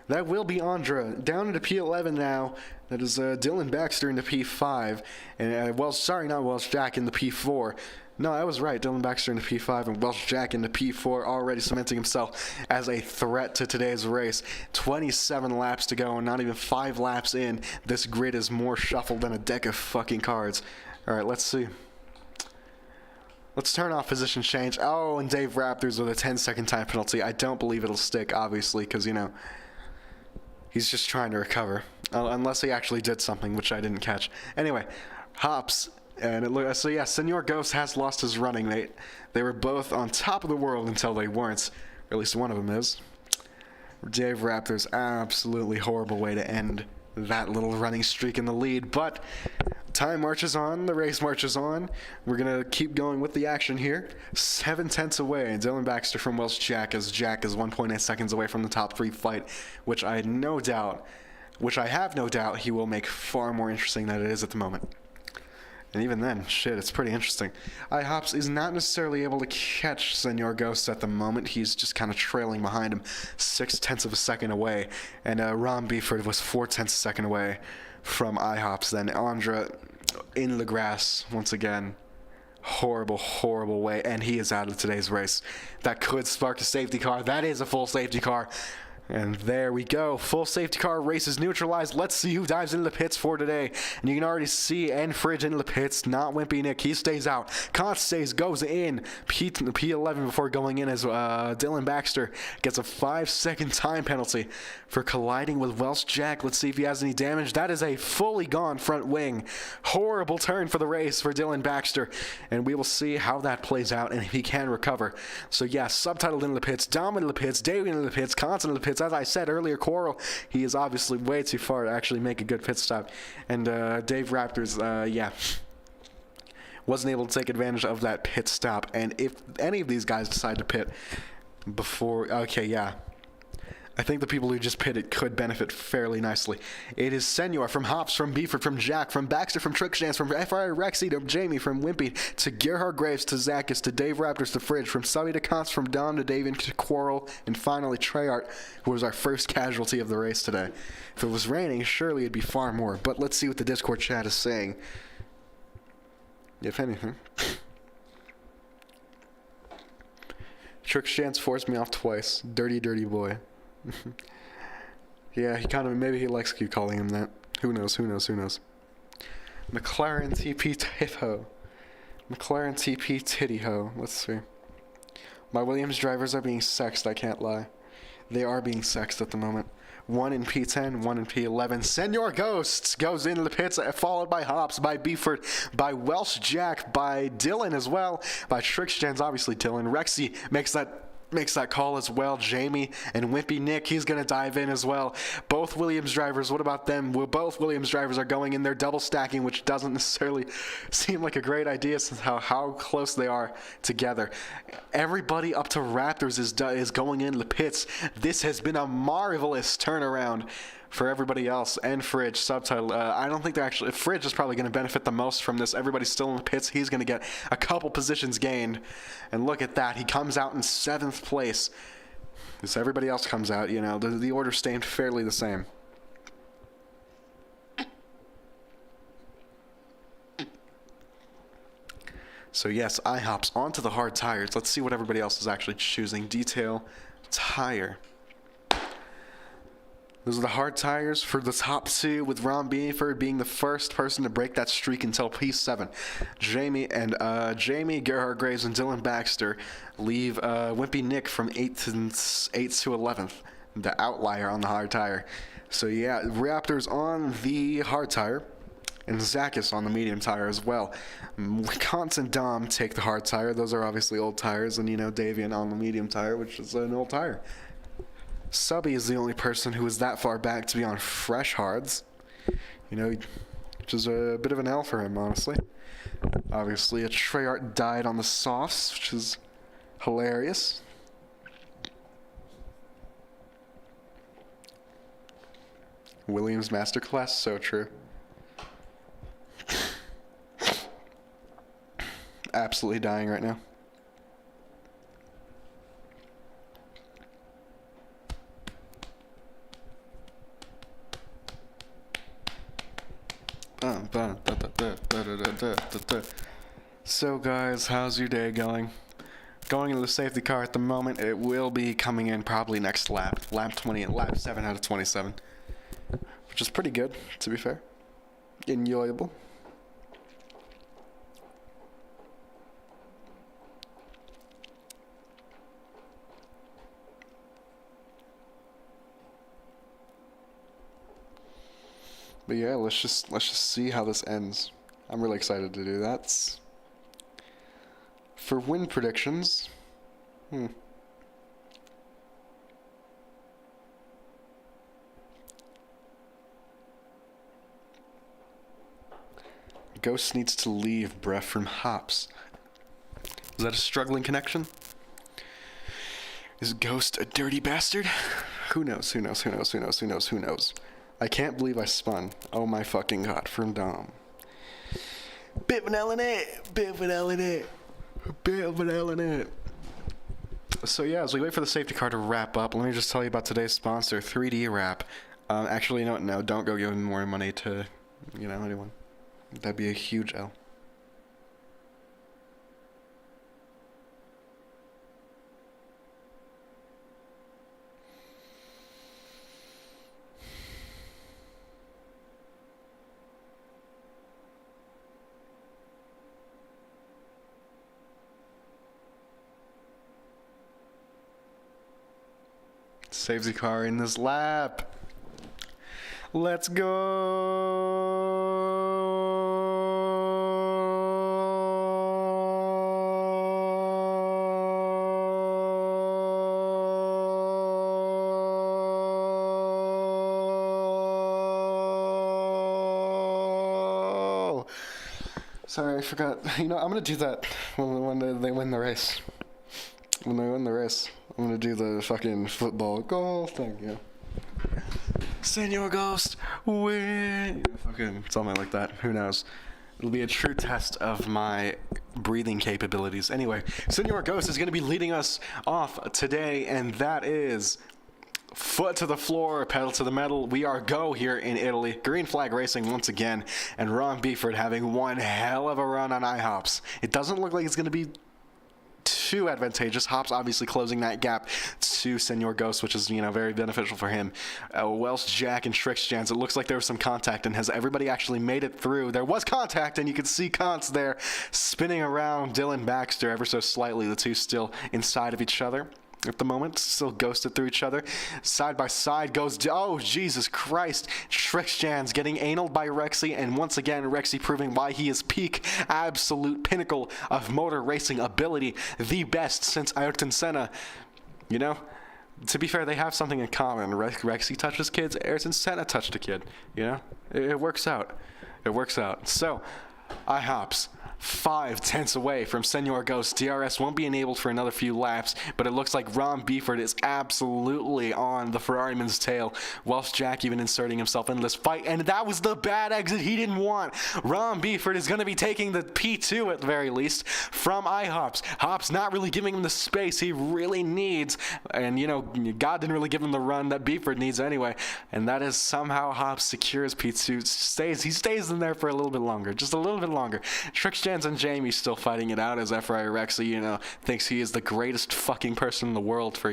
That will be Andra. Down into P11 now. That is Dylan Baxter into P5. And, not Welsh Jack into P4. No, I was right. Dylan Baxter into P5 and Welsh Jack into P4, already cementing himself as a threat to today's race. 27 laps to go, and not even 5 laps in. This grid is more shuffled than a deck of fucking cards. All right, let's see. Let's turn off position change. Oh, and Dave Raptors with a 10-second time penalty. I don't believe it'll stick, obviously, because, you know, he's just trying to recover. Unless he actually did something, which I didn't catch. Anyway, Hops. And it looks so yeah, Senor Ghost has lost his running mate. They were both on top of the world until they weren't. Or at least one of them is. Dave Raptors, absolutely horrible way to end that little running streak in the lead. But time marches on, the race marches on. We're gonna keep going with the action here. 7/10 away. Dylan Baxter from Welsh Jack is 1.8 seconds away from the top 3 fight, which I have no doubt he will make far more interesting than it is at the moment. And even then, shit, it's pretty interesting. iHops is not necessarily able to catch Senor Ghost at the moment. He's just kind of trailing behind him, 0.6 of a second away. And Ron Beeford was 0.4 of a second away from iHops. Then Andra in the grass once again. Horrible, horrible way. And he is out of today's race. That could spark a safety car. That is a full safety car. And there we go. Full safety car race is neutralized. Let's see who dives into the pits for today. And you can already see Fridge into the pits, not Wimpy Nick. He stays out. Kant stays, goes in. P11 before going in as Dylan Baxter gets a 5-second time penalty for colliding with Welsh Jack. Let's see if he has any damage. That is a fully gone front wing. Horrible turn for the race for Dylan Baxter. And we will see how that plays out and if he can recover. So yeah, subtitled into the pits, Dom into the pits, David into the pits, Kant into the pits. As I said earlier, Coral, he is obviously way too far to actually make a good pit stop. And Dave Raptors, yeah, wasn't able to take advantage of that pit stop. And if any of these guys decide to pit before, okay, yeah, I think the people who just pitted could benefit fairly nicely. It is Senor from Hops, from Beeford, from Jack, from Baxter, from Trickstance, from FR Rexy to Jamie, from Wimpy to Gerhard Graves to Zackus to Dave Raptors to Fridge, from Subby to Const, from Dom to Davian to Quarrel, and finally Treyarch, who was our first casualty of the race today. If it was raining, surely it'd be far more, but let's see what the Discord chat is saying. If anything. Trickstance forced me off twice. Dirty, dirty boy. Yeah, he kind of, maybe he likes you calling him that. Who knows, who knows, who knows. McLaren TP Tiffo. McLaren TP Titty Ho. Let's see. My Williams drivers are being sexed, I can't lie. They are being sexed at the moment. 1 in P10, 1 in P11. Senor Ghosts goes into the pits, followed by Hops, by Beeford, by Welsh Jack, by Dylan as well, by Trickstance, obviously Dylan. Rexy makes that call as well. Jamie and Wimpy Nick, he's going to dive in as well. Both Williams drivers, what about them? Well, both Williams drivers are going in. They're double stacking, which doesn't necessarily seem like a great idea since how close they are together. Everybody up to Raptors is going into the pits. This has been a marvelous turnaround for everybody else. And Fridge, subtitle, I don't think they're actually, Fridge is probably going to benefit the most from this. Everybody's still in the pits. He's going to get a couple positions gained. And look at that. He comes out in 7th place. As everybody else comes out, you know, the order stayed fairly the same. So yes, iHops onto the hard tires. Let's see what everybody else is actually choosing. Detail, tire. Those are the hard tires for the top 2, with Ron Beeford being the first person to break that streak until P7. Jamie, Gerhard Graves, and Dylan Baxter leave Wimpy Nick from 8th to 11th, the outlier on the hard tire. So yeah, Raptors on the hard tire. and Zakis on the medium tire as well. Kant and Dom take the hard tire. Those are obviously old tires, and Davian on the medium tire, which is an old tire. Subby is the only person who is that far back to be on fresh hards, which is a bit of an L for him, honestly. Obviously, a Treyarch died on the softs, which is hilarious. Williams Masterclass, so true. Absolutely dying right now. So guys, how's your day going? Going into the safety car at the moment. It will be coming in probably next lap. Lap 7 out of 27. Which is pretty good, to be fair. Enjoyable. But yeah, let's just see how this ends. I'm really excited to do that. For win predictions, Ghost needs to leave, bruh, from Hops. Is that a struggling connection? Is Ghost a dirty bastard? Who knows? I can't believe I spun. Oh my fucking god, from Dom. Bit of an L in it. So yeah, as we wait for the safety car to wrap up, let me just tell you about today's sponsor, 3D Wrap. Actually, no, don't go giving more money to, anyone. That'd be a huge L. Saves the car in this lap. Let's go. Sorry, I forgot. I'm gonna do that when they win the race. When they win the race, I'm gonna do the fucking football goal thing, Senor Ghost, win! Fucking something like that. Who knows? It'll be a true test of my breathing capabilities. Anyway, Senor Ghost is gonna be leading us off today, and that is foot to the floor, pedal to the metal. We are go here in Italy. Green flag racing once again, and Ron Beeford having one hell of a run on IHOPS. It doesn't look like it's gonna be too advantageous. Hops obviously closing that gap to Senor Ghost, which is, very beneficial for him. Welsh Jack and Trixjans, it looks like there was some contact, and has everybody actually made it through? There was contact, and you could see Kant's there spinning around Dylan Baxter ever so slightly. The two still inside of each other at the moment, still ghosted through each other. Side by side goes, oh, Jesus Christ. Trixjans getting analed by Rexy, and once again, Rexy proving why he is peak, absolute pinnacle of motor racing ability, the best since Ayrton Senna. To be fair, they have something in common. Rexy touches kids, Ayrton Senna touched a kid. It works out. So, IHOPS 5/10 away from Senor Ghost. DRS won't be enabled for another few laps, but it looks like Ron Beeford is absolutely on the Ferrariman's tail. Welsh Jack even inserting himself into this fight, and that was the bad exit he didn't want. Ron Beeford is going to be taking the P2 at the very least from IHOPS. Hops not really giving him the space he really needs, and God didn't really give him the run that Beeford needs anyway, and that is somehow Hops secures P2. He stays in there for a little bit longer, just a little bit longer. Trixjans and Jamie still fighting it out as F.I. Rexy, thinks he is the greatest fucking person in the world for,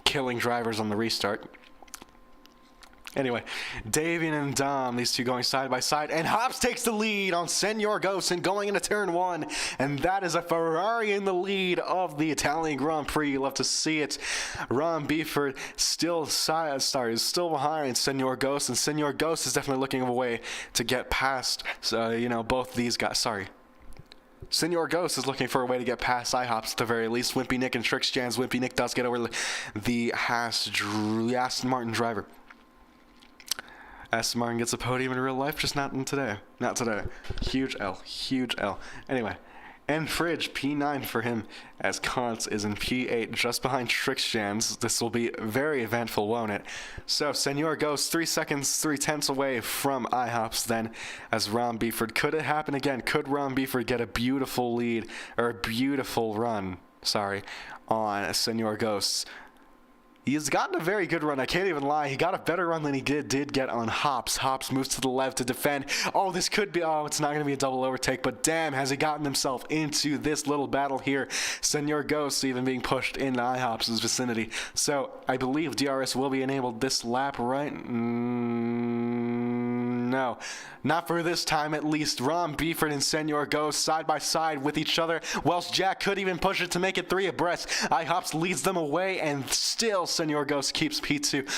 killing drivers on the restart. Anyway, Davian and Dom, these two going side by side, and Hops takes the lead on Senor Ghost and going into turn 1, and that is a Ferrari in the lead of the Italian Grand Prix. You love to see it. Ron Beeford still behind Senor Ghost, and Senor Ghost is definitely looking for a way to get past, both these guys. Sorry. Senor Ghost is looking for a way to get past IHOPS at the very least. Wimpy Nick and Trix Jans. Wimpy Nick does get over the Aston Martin driver. Aston Martin gets a podium in real life, just not today. Not today. Huge L. Huge L. Anyway, and Fridge, P9 for him, as Kantz is in P8, just behind Trix Jams. This will be very eventful, won't it? So, Senor Ghost 3 seconds, 3/10 away from IHOPS then, as Ron Beeford. Could it happen again? Could Ron Beeford get a beautiful lead, or a beautiful run, on Senor Ghosts? He's gotten a very good run. I can't even lie. He got a better run than he did get on Hops. Hops moves to the left to defend. Oh, this could be... Oh, it's not going to be a double overtake, but damn, has he gotten himself into this little battle here. Senor Ghost even being pushed into IHOPS' vicinity. So, I believe DRS will be enabled this lap, right? No. Not for this time, at least. Ron Beeford and Senor Ghost side by side with each other. Welsh Jack could even push it to make it 3 abreast. IHOPS leads them away, and still Senor Ghost keeps P2.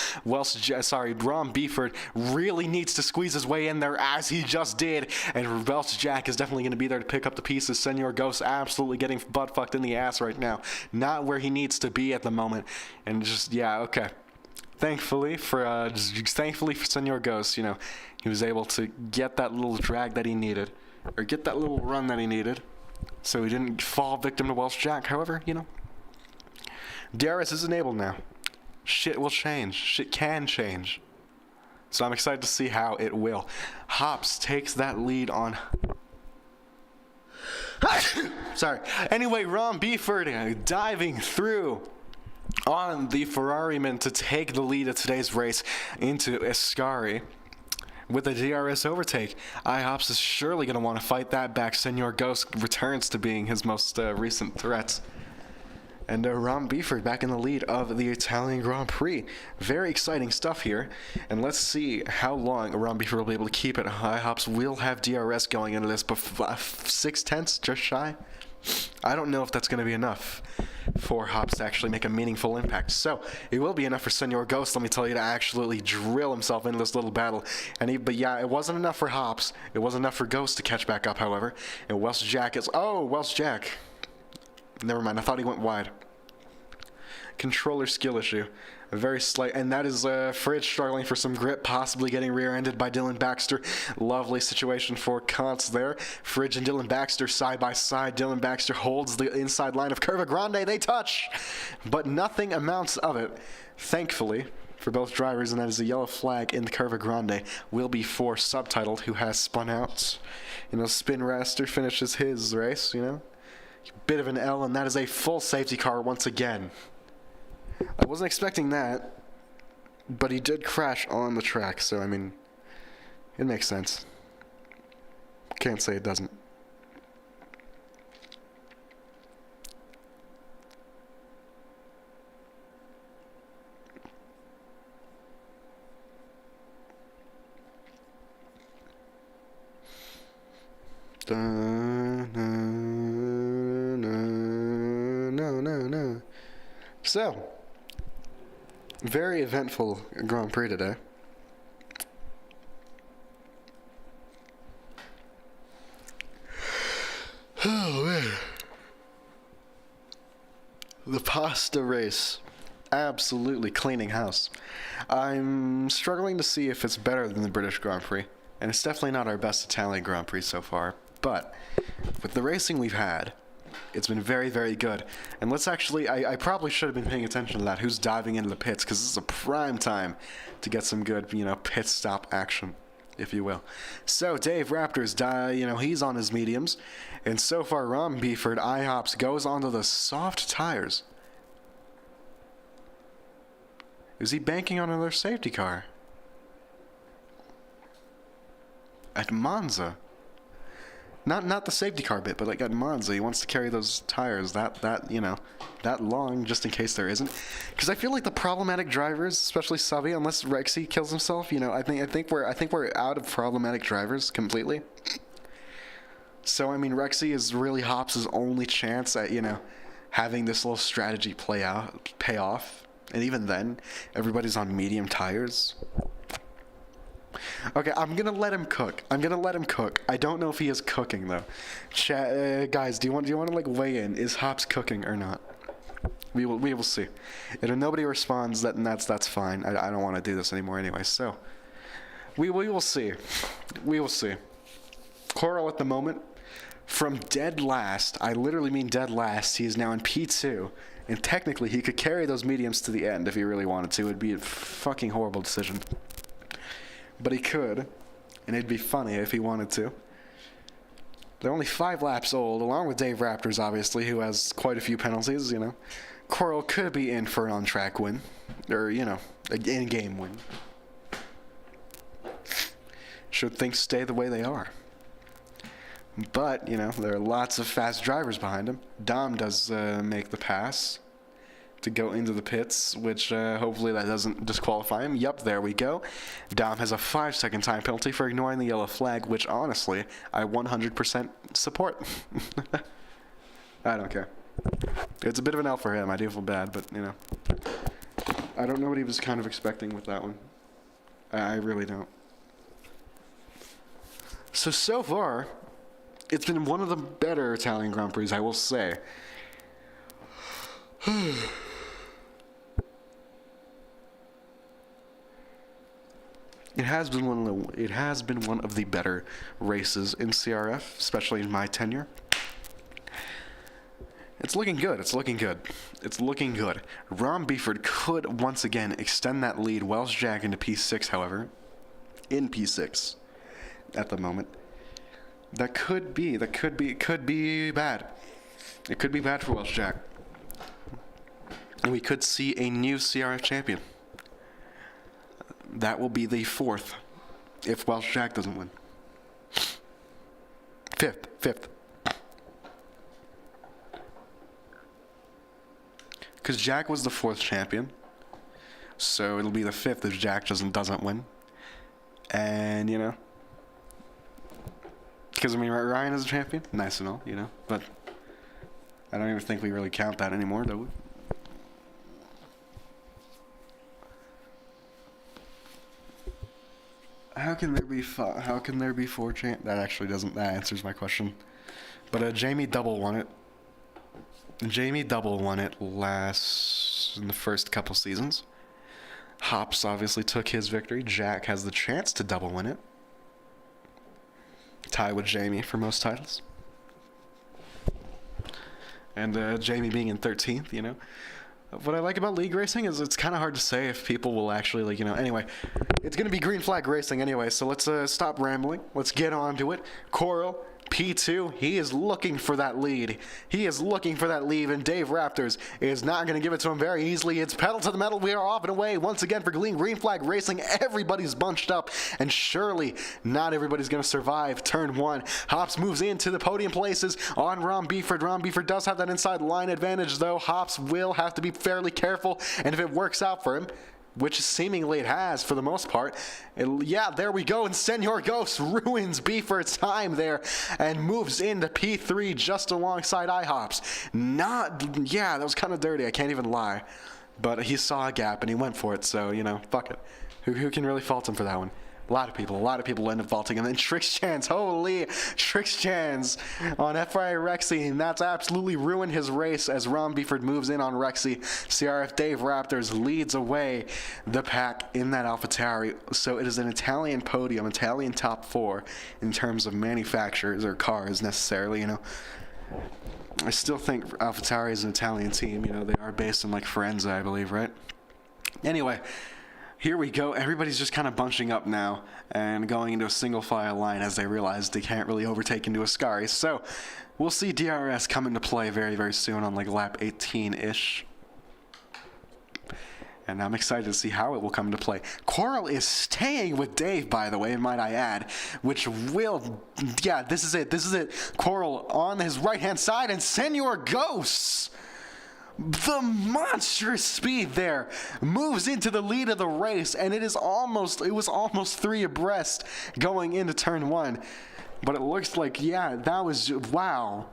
Ron Beeford really needs to squeeze his way in there, as he just did, and Welsh Jack is definitely going to be there to pick up the pieces. Senor Ghost absolutely getting butt-fucked in the ass right now. Not where he needs to be at the moment, and just, yeah, okay. Thankfully for Senor Ghost, he was able to get that little drag that he needed, or get that little run that he needed, so he didn't fall victim to Welsh Jack. However, DRS is enabled now. Shit will change. Shit can change. So I'm excited to see how it will. Hops takes that lead on... Sorry. Anyway, Ron Beeford diving through on the Ferrari-man to take the lead of today's race into Ascari with a DRS overtake. IHOPS is surely going to want to fight that back. Senor Ghost returns to being his most recent threat. And Ron Beeford back in the lead of the Italian Grand Prix. Very exciting stuff here. And let's see how long Ron Beeford will be able to keep it. IHOPS will have DRS going into this, but 6/10, just shy. I don't know if that's going to be enough for Hops to actually make a meaningful impact. So, it will be enough for Senor Ghost, let me tell you, to absolutely drill himself into this little battle. But yeah, it wasn't enough for Hops. It wasn't enough for Ghost to catch back up, however. And Welsh Jack is... Oh, Welsh Jack. Never mind, I thought he went wide. Controller skill issue. A very slight, and that is Fridge struggling for some grip, possibly getting rear-ended by Dylan Baxter. Lovely situation for Kantz there. Fridge and Dylan Baxter side by side. Dylan Baxter holds the inside line of Curva Grande. They touch, but nothing amounts of it. Thankfully for both drivers, and that is a yellow flag in the Curva Grande. Will be for Subtitled, who has spun out. Spin Raster finishes his race, Bit of an L, and that is a full safety car once again. I wasn't expecting that, but he did crash on the track, so, it makes sense. Can't say it doesn't. No. So, very eventful Grand Prix today. Oh man. The pasta race. Absolutely cleaning house. I'm struggling to see if it's better than the British Grand Prix. And it's definitely not our best Italian Grand Prix so far. But with the racing we've had, it's been very, very good. And let's actually, I probably should have been paying attention to that. Who's diving into the pits? Because this is a prime time to get some good, pit stop action, if you will. So Dave Raptors, he's on his mediums. And so far, Ron Beeford, IHOPS, goes onto the soft tires. Is he banking on another safety car? At Monza? Not the safety car bit, but like at Monza, he wants to carry those tires that long, just in case there isn't. Because I feel like the problematic drivers, especially Savi, unless Rexy kills himself, I think we're out of problematic drivers completely. So I mean, Rexy is really Hops' only chance at having this little strategy pay off, and even then, everybody's on medium tires. Okay, I'm gonna let him cook. I don't know if he is cooking though. Guys, do you want to like weigh in? Is Hops cooking or not? We will see. And if nobody responds, then that's fine. I don't want to do this anymore anyway. So we will see. We will see. Coral at the moment, from dead last, I literally mean dead last, he is now in P2. And technically, he could carry those mediums to the end if he really wanted to. It would be a fucking horrible decision. But he could, and it'd be funny if he wanted to. They're only 5 laps old, along with Dave Raptors, obviously, who has quite a few penalties, Coral could be in for an on-track win, or, an in-game win. Should things stay the way they are. But, there are lots of fast drivers behind him. Dom does make the pass to go into the pits, which hopefully that doesn't disqualify him. Yup, there we go. Dom has a 5-second time penalty for ignoring the yellow flag, which honestly, I 100% support. I don't care. It's a bit of an L for him. I do feel bad, but, I don't know what he was kind of expecting with that one. I really don't. So far, it's been one of the better Italian Grand Prix, I will say. It has been one of the better races in CRF, especially in my tenure. It's looking good. Ron Beeford could once again extend that lead. Welsh Jack into P6, however, in P6 at the moment. It could be bad. It could be bad for Welsh Jack. And we could see a new CRF champion. That will be the 4th if Welsh Jack doesn't win. 5th. Because Jack was the 4th champion. So it'll be the 5th if Jack doesn't win. And, because, Ryan is a champion. Nice and all, But I don't even think we really count that anymore, do we? How can there be 4 champ? That answers my question. But Jamie Double won it. Jamie Double won it in the first couple seasons. Hops obviously took his victory. Jack has the chance to double win it. Tie with Jamie for most titles. And Jamie being in 13th, What I like about league racing is it's kind of hard to say if people will actually, anyway. It's going to be green flag racing anyway, so let's stop rambling. Let's get on to it. Coral, P2, he is looking for that lead. And Dave Raptors is not going to give it to him very easily. It's pedal to the metal. We are off and away once again for green flag racing. Everybody's bunched up, and surely not everybody's going to survive turn 1. Hops moves into the podium places on Ron Beeford. Ron Beeford does have that inside line advantage, though. Hops will have to be fairly careful, and if it works out for him, which seemingly it has for the most part. There we go, and Senor Ghost ruins Beeford's time there and moves into P3 just alongside IHOPS. That was kind of dirty, I can't even lie. But he saw a gap and he went for it, so, fuck it. Who can really fault him for that one? A lot of people end up vaulting. And then Trix Chance on FRA Rexy, and that's absolutely ruined his race as Ron Beeford moves in on Rexy. CRF Dave Raptors leads away the pack in that AlphaTauri. So it is an Italian podium, Italian top 4 in terms of manufacturers or cars necessarily, I still think AlphaTauri is an Italian team. They are based in Firenze, I believe, right? Anyway, here we go. Everybody's just kind of bunching up now and going into a single file line as they realize they can't really overtake into Ascari. So we'll see DRS come into play very, very soon on lap 18-ish. And I'm excited to see how it will come into play. Coral is staying with Dave, by the way, might I add, which will, yeah, this is it. This is it. Coral on his right-hand side, and Senor Ghosts, the monstrous speed there, moves into the lead of the race, and it was almost 3 abreast going into turn 1. But it looks like, yeah, that was, wow.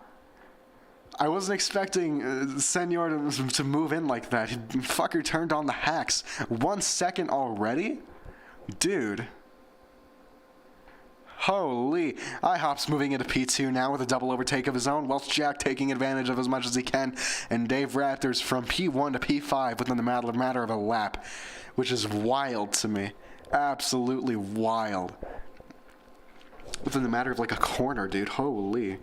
I wasn't expecting Senor to move in like that. He fucker turned on the hacks. 1 second already? Dude. Holy. IHOP's moving into P2 now with a double overtake of his own. Welch Jack taking advantage of as much as he can. And Dave Raptors from P1 to P5 within the matter of a lap. Which is wild to me. Absolutely wild. Within the matter of like a corner, dude. Holy.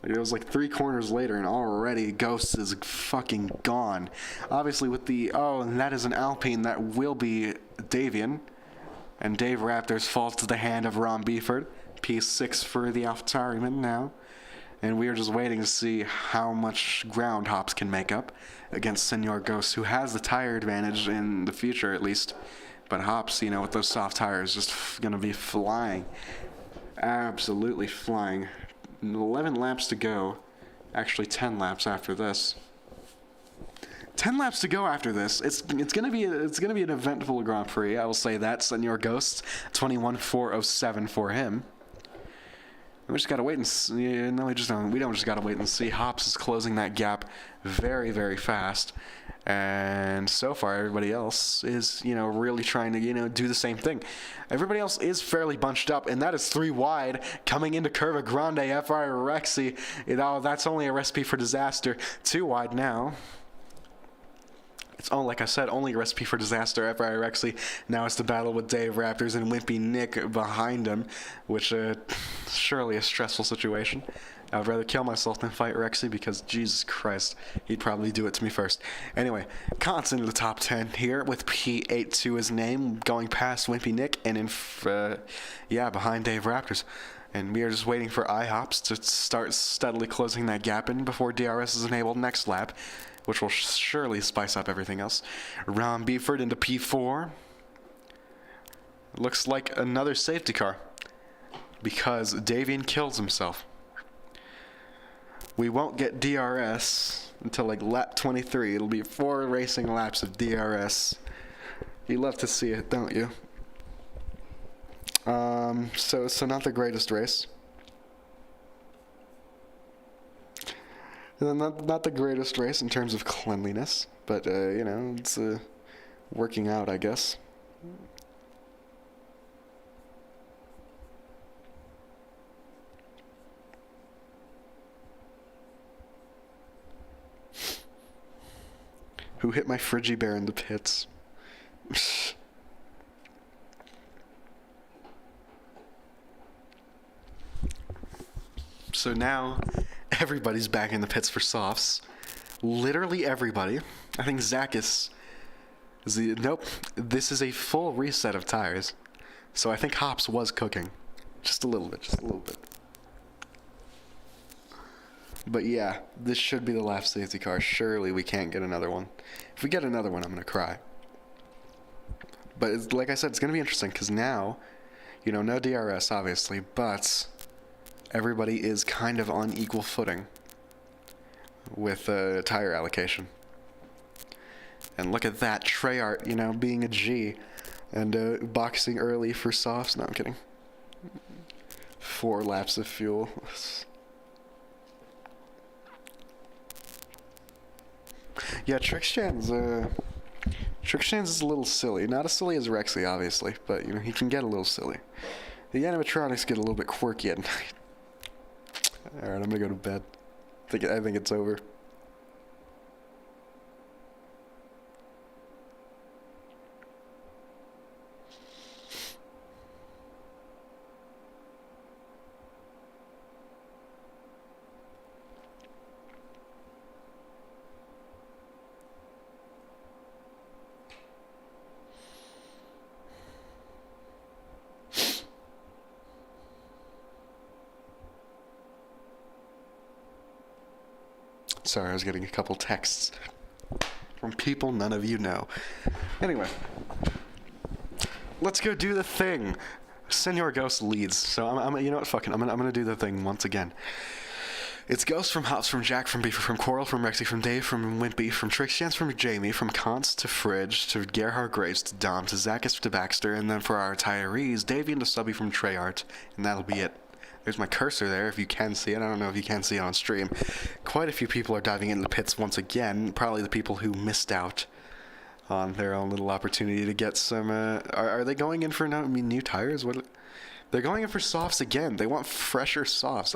It was like 3 corners later, and already Ghost is fucking gone. Obviously, with the and that is an Alpine that will be Davian, and Dave Raptors falls to the hand of Ron Beeford. P6 for the AlphaTauriman now, and we are just waiting to see how much ground Hops can make up against Senor Ghost, who has the tire advantage in the future at least. But Hops, you know, with those soft tires, just gonna be flying, absolutely flying. 11 laps to go. Actually, 10 laps after this. 10 laps to go after this. It's gonna be an eventful Grand Prix. I will say that. Senor Ghost, 21.407 for him. We just gotta wait and see. No, we don't just gotta wait and see. Hops is closing that gap very, very fast. And so far, everybody else is, really trying to, do the same thing. Everybody else is fairly bunched up, and that is 3 wide coming into Curva Grande. FI Rexy, that's only a recipe for disaster. 2 wide now. It's like I said, only a recipe for disaster. FI Rexy now it's to battle with Dave Raptors and Wimpy Nick behind him, which surely a stressful situation. I would rather kill myself than fight Rexy because, Jesus Christ, he'd probably do it to me first. Anyway, Kant's into the top 10 here with P8 to his name, going past Wimpy Nick and behind Dave Raptors. And we are just waiting for IHOPS to start steadily closing that gap in before DRS is enabled next lap, which will surely spice up everything else. Ron Beeford into P4. Looks like another safety car because Davian kills himself. We won't get DRS until like lap 23. It'll be 4 racing laps of DRS. You love to see it, don't you? So not the greatest race. Not the greatest race in terms of cleanliness, but it's working out, I guess. Who hit my Frigidaire in the pits? So now everybody's back in the pits for softs. Literally everybody. I think Zach is nope. This is a full reset of tires. So I think Hops was cooking. Just a little bit. But yeah, this should be the last safety car. Surely we can't get another one. If we get another one, I'm going to cry. But like I said, it's going to be interesting because now, no DRS, obviously, but everybody is kind of on equal footing with tire allocation. And look at that, Treyarch, being a G and boxing early for softs. No, I'm kidding. 4 laps of fuel. Yeah, Trickstand's is a little silly. Not as silly as Rexy, obviously, but he can get a little silly. The animatronics get a little bit quirky at night. Alright, I'm gonna go to bed. I think it's over. Sorry, I was getting a couple texts from people none of you know. Anyway, let's go do the thing. Senor Ghost leads, so I'm you know what, fucking, I'm gonna do the thing once again. It's Ghost from Hops, from Jack, from Beaver, from Coral, from Rexy, from Dave, from Wimpy, from Trixchance, from Jamie, from Const to Fridge, to Gerhard Graves, to Dom, to Zackus, to Baxter, and then for our retirees, Davian to Subby from Treyart, and that'll be it. There's my cursor there, if you can see it. I don't know if you can see it on stream. Quite a few people are diving into the pits once again, probably the people who missed out on their own little opportunity to get some, are they going in for new tires? What? They're going in for softs again. They want fresher softs.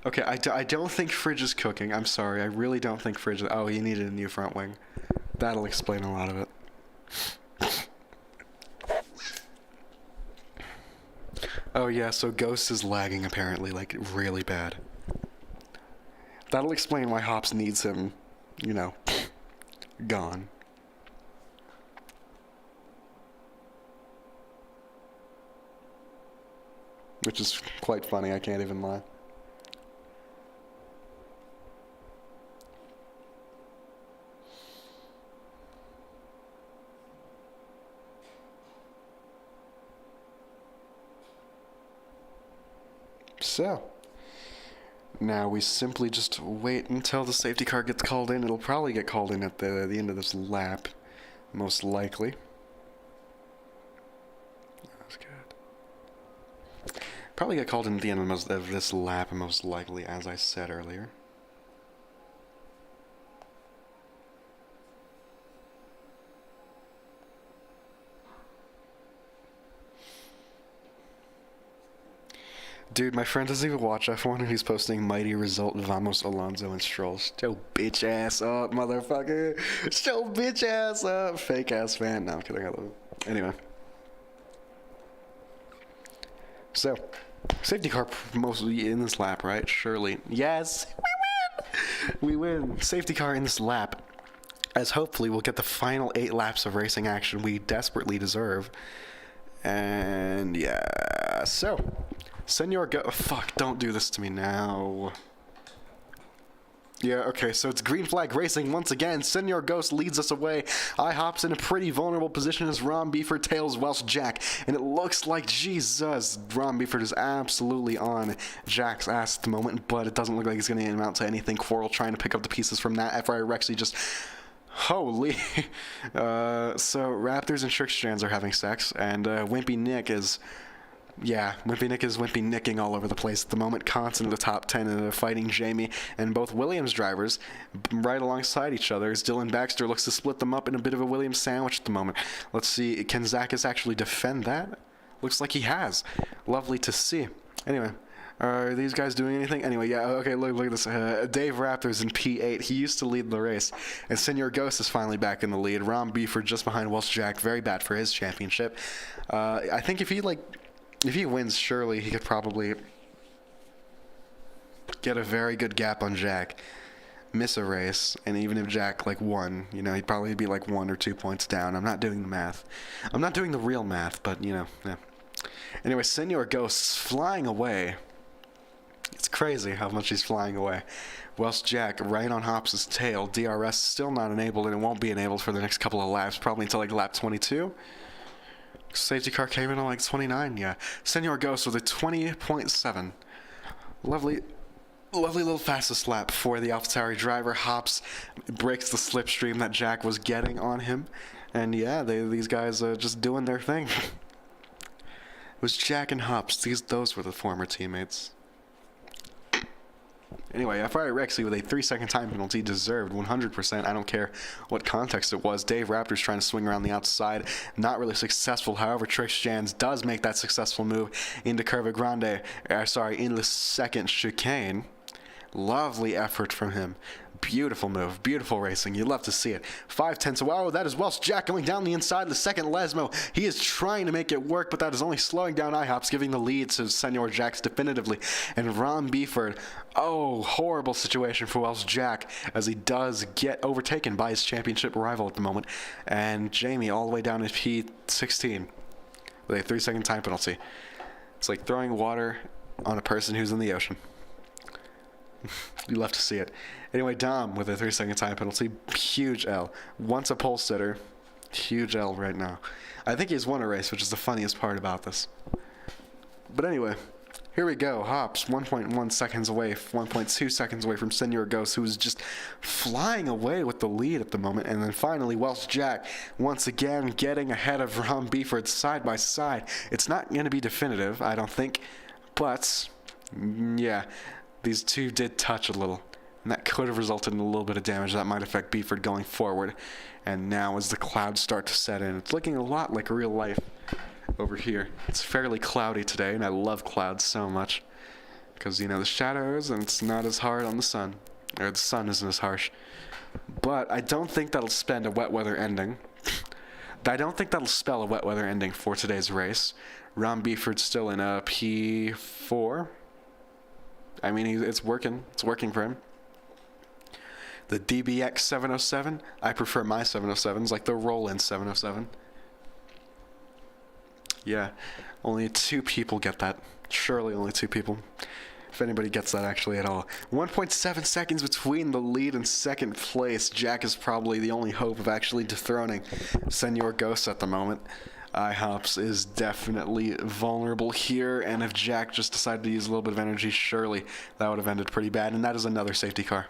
Okay, I don't think Fridge is cooking. I'm sorry. I really don't think Fridge is... Oh, he needed a new front wing. That'll explain a lot of it. Oh, yeah, so Ghost is lagging, apparently, like, really bad. That'll explain why Hops needs him, you know, gone. Which is quite funny, I can't even lie. So, now we simply just wait until the safety car gets called in. It'll probably get called in at the end of this lap, most likely. That's good. Probably get called in at the end of this lap, most likely, as I said earlier. Dude, my friend doesn't even watch F1 and he's posting mighty result Vamos Alonso and Stroll. Show bitch ass up, motherfucker. Show bitch ass up. Fake ass fan. No, I'm kidding. I love it. Anyway. So, safety car mostly in this lap, right? Surely. Yes, we win! We win. Safety car in this lap. As hopefully we'll get the final 8 laps of racing action we desperately deserve. And yeah, so... Senor fuck, don't do this to me now. Yeah, okay, so it's green flag racing once again. Senor Ghost leads us away. I hops in a pretty vulnerable position as Ron Beeford tails Welsh Jack. And it looks like, Jesus, Ron Beeford is absolutely on Jack's ass at the moment, but it doesn't look like he's going to amount to anything. Quarrel trying to pick up the pieces from that. FRI Rexy just... Holy. So Raptors and Trixchance are having sex, and Wimpy Nick is... Yeah, Wimpy Nick is Wimpy Nicking all over the place at the moment. Constant in the top 10 and fighting Jamie. And both Williams drivers right alongside each other as Dylan Baxter looks to split them up in a bit of a Williams sandwich at the moment. Let's see, can Zackus actually defend that? Looks like he has. Lovely to see. Anyway, are these guys doing anything? Anyway, yeah, okay, look at this. Dave Raptors in P8. He used to lead the race. And Senor Ghost is finally back in the lead. Ron Beeford just behind Welsh Jack. Very bad for his championship. I think if he wins, surely he could probably get a very good gap on Jack, miss a race, and even if Jack, won, he'd probably be 1 or 2 points down. I'm not doing the math. I'm not doing the real math, but, yeah. Anyway, Senor Ghost's flying away. It's crazy how much he's flying away. Welsh Jack right on Hops' tail. DRS still not enabled, and it won't be enabled for the next couple of laps, probably until, lap 22. Safety car came in on 29, yeah. Senor Ghost with a 20.7. Lovely little fastest lap for the AlphaTauri driver. Hops breaks the slipstream that Jack was getting on him. And yeah, these guys are just doing their thing. It was Jack and Hops. Those were the former teammates. Anyway, FRI Rexy with a 3-second time penalty, deserved 100%. I don't care what context it was. Dave Raptors trying to swing around the outside, not really successful. However, Trixchance does make that successful move into Curva Grande. In the second chicane. Lovely effort from him. Beautiful move. Beautiful racing. You love to see it. 5/10. Wow, that is Welsh Jack going down the inside of the second Lesmo. He is trying to make it work, but that is only slowing down IHOPS, giving the lead to Senor Jax definitively. And Ron Beeford, horrible situation for Welsh Jack, as he does get overtaken by his championship rival at the moment. And Jamie all the way down to P16 with a 3-second time penalty. It's like throwing water on a person who's in the ocean. You love to see it. Anyway, Dom with a 3-second time penalty. Huge L. Once a pole sitter. Huge L right now. I think he's won a race, which is the funniest part about this. But anyway, here we go. Hops 1.1 seconds away, 1.2 seconds away from Senor Ghost, who is just flying away with the lead at the moment. And then finally, Welsh Jack once again getting ahead of Ron Beeford side by side. It's not going to be definitive, I don't think, but yeah, these two did touch a little. And that could have resulted in a little bit of damage that might affect Beeford going forward. And now as the clouds start to set in, it's looking a lot like real life over here. It's fairly cloudy today, and I love clouds so much. Because, you know, the shadows, and it's not as hard on the sun. Or the sun isn't as harsh. But I don't think that'll spend a wet weather ending. I don't think that'll spell a wet weather ending for today's race. Ron Beeford's still in a P4. I mean, it's working. It's working for him. The DBX 707, I prefer my 707s, like the roll-in 707. Yeah, only 2 people get that. Surely only 2 people. If anybody gets that actually at all. 1.7 seconds between the lead and second place. Jack is probably the only hope of actually dethroning Senor Ghost at the moment. IHOPS is definitely vulnerable here, and if Jack just decided to use a little bit of energy, surely that would have ended pretty bad, and that is another safety car.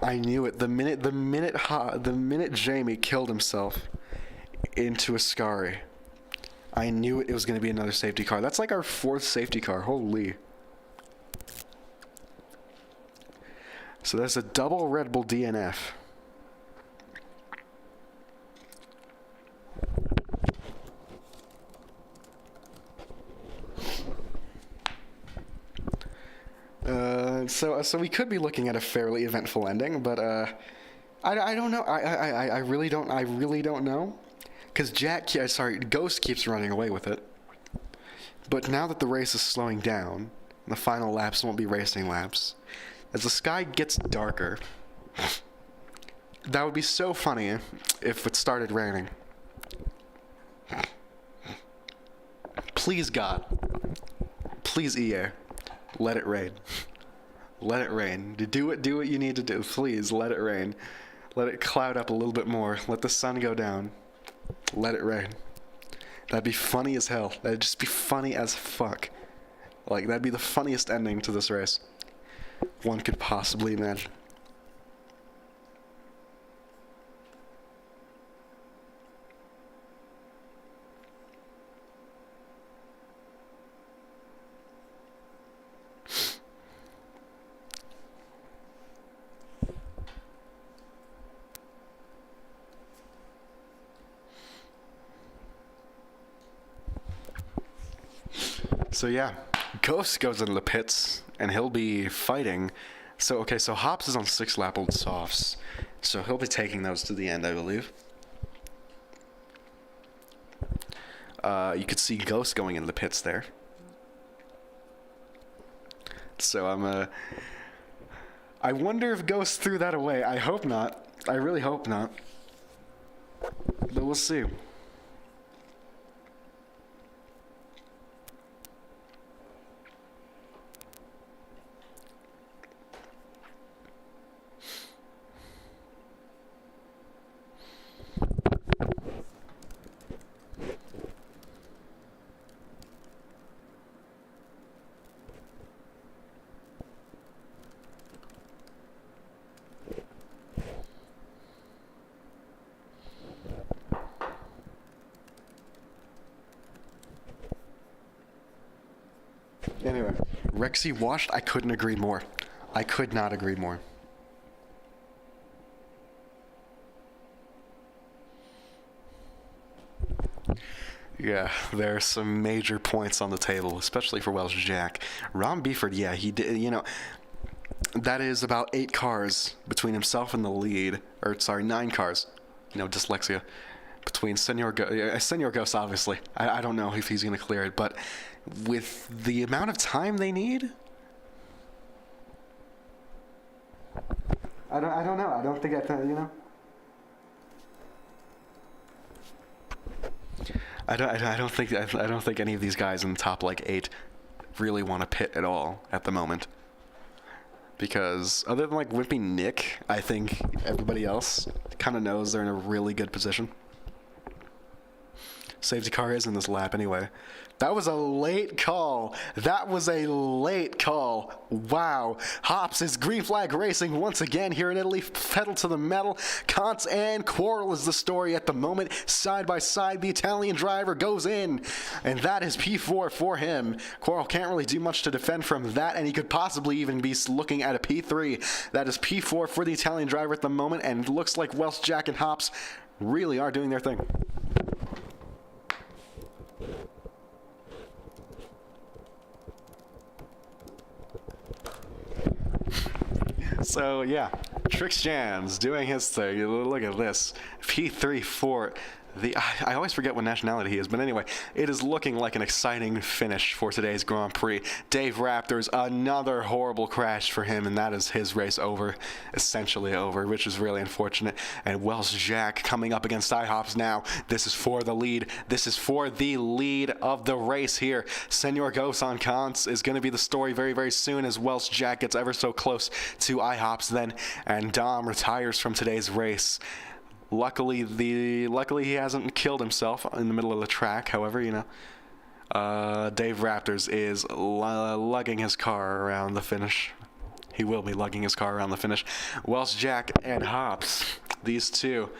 I knew it. The minute Jamie killed himself into Ascari, I knew it was going to be another safety car. That's like our 4th safety car. Holy. So that's a double Red Bull DNF. So we could be looking at a fairly eventful ending, but I don't know. I really don't know, because Ghost keeps running away with it. But now that the race is slowing down, the final laps won't be racing laps. As the sky gets darker, that would be so funny if it started raining. Please God, please EA, let it rain. Let it rain. Do what you need to do. Please, let it rain. Let it cloud up a little bit more. Let the sun go down. Let it rain. That'd be funny as hell. That'd just be funny as fuck. Like, that'd be the funniest ending to this race one could possibly imagine. So yeah, Ghost goes into the pits, and he'll be fighting. So Hops is on 6-lap old softs, so he'll be taking those to the end, I believe. You could see Ghost going into the pits there. So I wonder if Ghost threw that away. I hope not. I really hope not. But we'll see. Anyway, Rexy washed. I couldn't agree more. I could not agree more. Yeah, there are some major points on the table, especially for Welsh Jack. Ron Beeford, yeah, he did, that is about 8 cars between himself and the lead. Or, sorry, 9 cars. Dyslexia. Between Senor Ghost, obviously. I don't know if he's going to clear it, but with the amount of time they need, I don't know. I don't think I don't think any of these guys in the top like 8 really want to pit at all at the moment. Because other than like Wimpy Nick, I think everybody else kind of knows they're in a really good position. Safety car is in this lap anyway. That was a late call. That was a late call. Wow. Hops is green flag racing once again here in Italy. Pedal to the metal. Kantz and Quarrel is the story at the moment. Side by side, the Italian driver goes in. And that is P4 for him. Quarrel can't really do much to defend from that, and he could possibly even be looking at a P3. That is P4 for the Italian driver at the moment, and it looks like Welsh, Jack, and Hops really are doing their thing. So yeah, Trix Jans doing his thing. Look at this, P3 for the. I always forget what nationality he is, but anyway, it is looking like an exciting finish for today's Grand Prix. Dave Raptors, another horrible crash for him, and that is his race over, essentially over, which is really unfortunate. And Welsh Jack coming up against IHOPS now. This is for the lead. This is for the lead of the race here. Senor Ghost on Kantz is going to be the story very, very soon as Welsh Jack gets ever so close to IHOPS then, and Dom retires from today's race. Luckily he hasn't killed himself in the middle of the track. However, you know, Dave Raptors is lugging his car around the finish. He will be lugging his car around the finish. Welsh Jack and Hops, these two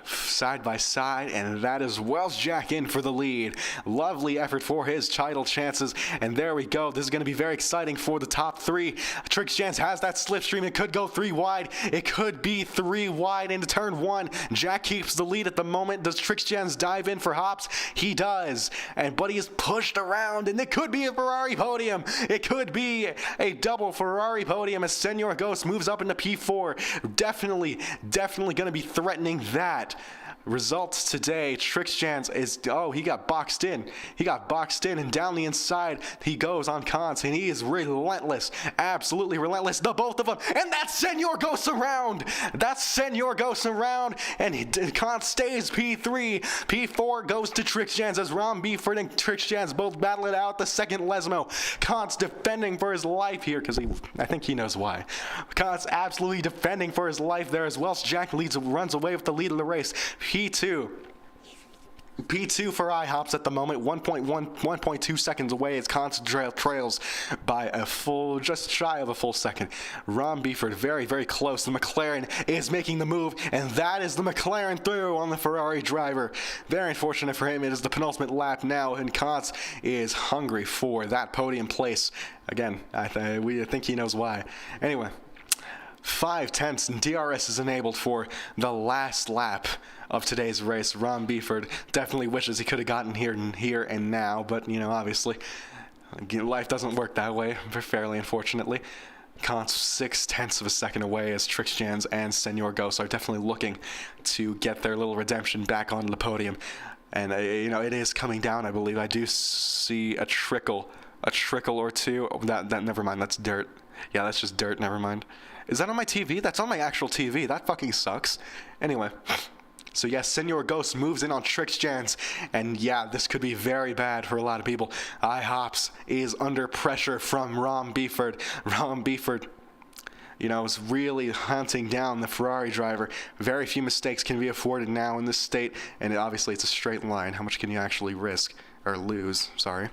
side by side, and that is Welsh Jack in for the lead. Lovely effort for his title chances, and there we go. This is going to be very exciting for the top 3. Trix Jans has that slipstream. It could go 3 wide. It could be 3 wide into turn 1. Jack keeps the lead at the moment. Does Trix Jans dive in for Hops? He does, and Buddy is pushed around, and it could be a Ferrari podium. It could be a double Ferrari podium as Senor Ghost moves up into P4. Definitely going to be threatening that. Results today, Trix Jans is, oh, he got boxed in. He got boxed in, and down the inside, he goes on Kantz, and he is relentless, absolutely relentless, the both of them, and that's Senor Ghost around. That's Senor Ghost around, and Kantz stays P3. P4 goes to Trix Jans as Ron Beeford and Trix Jans both battle it out. The second Lesmo. Kantz defending for his life here, because I think he knows why. Kantz absolutely defending for his life there as Welsh Jack runs away with the lead of the race. P2 for IHOPS at the moment, 1.2 seconds away as Kantz trails by a full, just shy of a full second. Ron Beeford very, very close. The McLaren is making the move, and that is the McLaren through on the Ferrari driver. Very unfortunate for him. It is the penultimate lap now, and Kantz is hungry for that podium place. Again, we think he knows why. Anyway, 5 tenths and DRS is enabled for the last lap of today's race. Ron Beeford definitely wishes he could have gotten here and now, but you know, obviously life doesn't work that way, fairly unfortunately. Kantz 6 tenths of a second away as Trix Jans and Senor Ghost are definitely looking to get their little redemption back onto the podium. And you know, it is coming down, I believe. I do see a trickle or two. Oh, that never mind, that's dirt. Yeah, that's just dirt, never mind. Is that on my TV? That's on my actual TV. That fucking sucks. Anyway, so yes, Senor Ghost moves in on Trix Jans, and yeah, this could be very bad for a lot of people. IHOPS is under pressure from Ron Beeford. Ron Beeford, you know, is really hunting down the Ferrari driver. Very few mistakes can be afforded now in this state, and obviously it's a straight line. How much can you actually risk, or lose, sorry.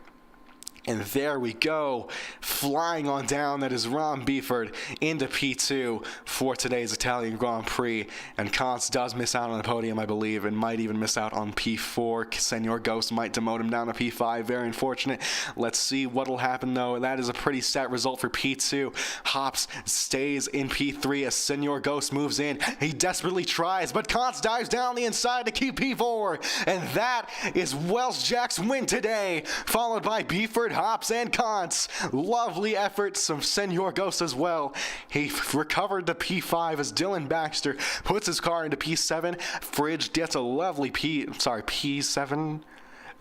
And there we go, flying on down. That is Ron Beeford into P2 for today's Italian Grand Prix. And Kantz does miss out on the podium, I believe, and might even miss out on P4. Senor Ghost might demote him down to P5. Very unfortunate. Let's see what will happen, though. That is a pretty set result for P2. Hops stays in P3 as Senor Ghost moves in. He desperately tries, but Kantz dives down the inside to keep P4. And that is Welsh Jack's win today, followed by Beeford, Hops, and Kantz. Lovely efforts from Senor Ghost as well. He recovered the P5 as Dylan Baxter puts his car into P7. Fridge gets a lovely P7.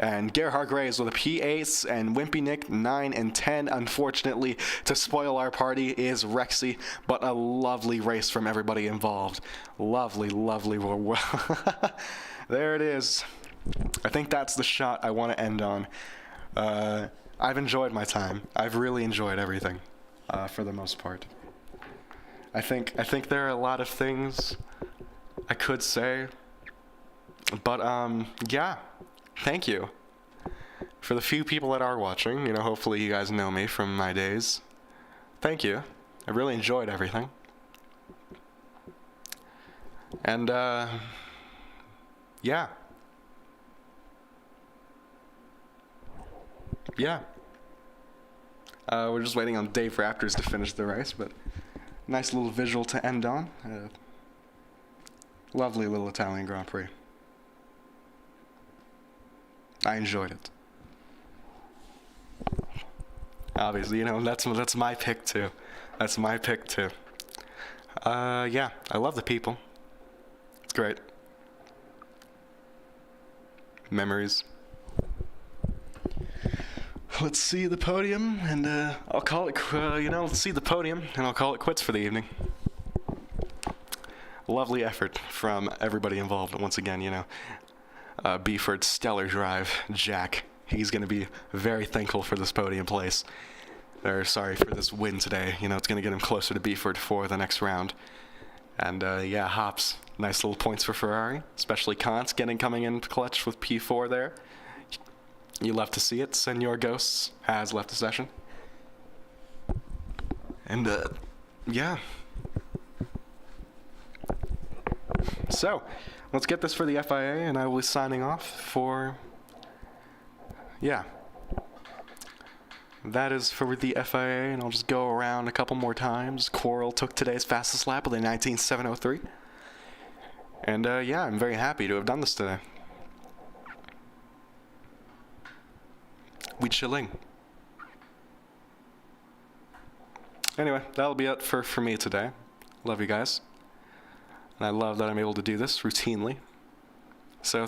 And Gerhard Graves with a P8, and Wimpy Nick 9 and 10. Unfortunately, to spoil our party, is Rexy, but a lovely race from everybody involved. Lovely. There it is. I think that's the shot I want to end on. I've enjoyed my time. I've really enjoyed everything, for the most part. I think there are a lot of things I could say, but yeah. Thank you. For the few people that are watching, hopefully you guys know me from my days. Thank you. I really enjoyed everything. And yeah. Yeah. We're just waiting on Dave Raptors to finish the race, but nice little visual to end on. Lovely little Italian Grand Prix. I enjoyed it. Obviously, that's my pick too. That's my pick too. Yeah, I love the people. It's great. Memories. Let's see the podium, and I'll call it. Let's see the podium, and I'll call it quits for the evening. Lovely effort from everybody involved. Once again, Beeford's stellar drive, Jack. He's going to be very thankful for this podium place. Or sorry for this win today. It's going to get him closer to Beeford for the next round. And yeah, Hops, nice little points for Ferrari, especially Kant's coming in clutch with P4 there. You love to see it. Senor Ghosts has left the session. And yeah. So, let's get this for the FIA, and I will be signing off for... Yeah. That is for the FIA, and I'll just go around a couple more times. Quarrel took today's fastest lap with a 19.703. And yeah, I'm very happy to have done this today. We chilling. Anyway, that'll be it for me today. Love you guys. And I love that I'm able to do this routinely. So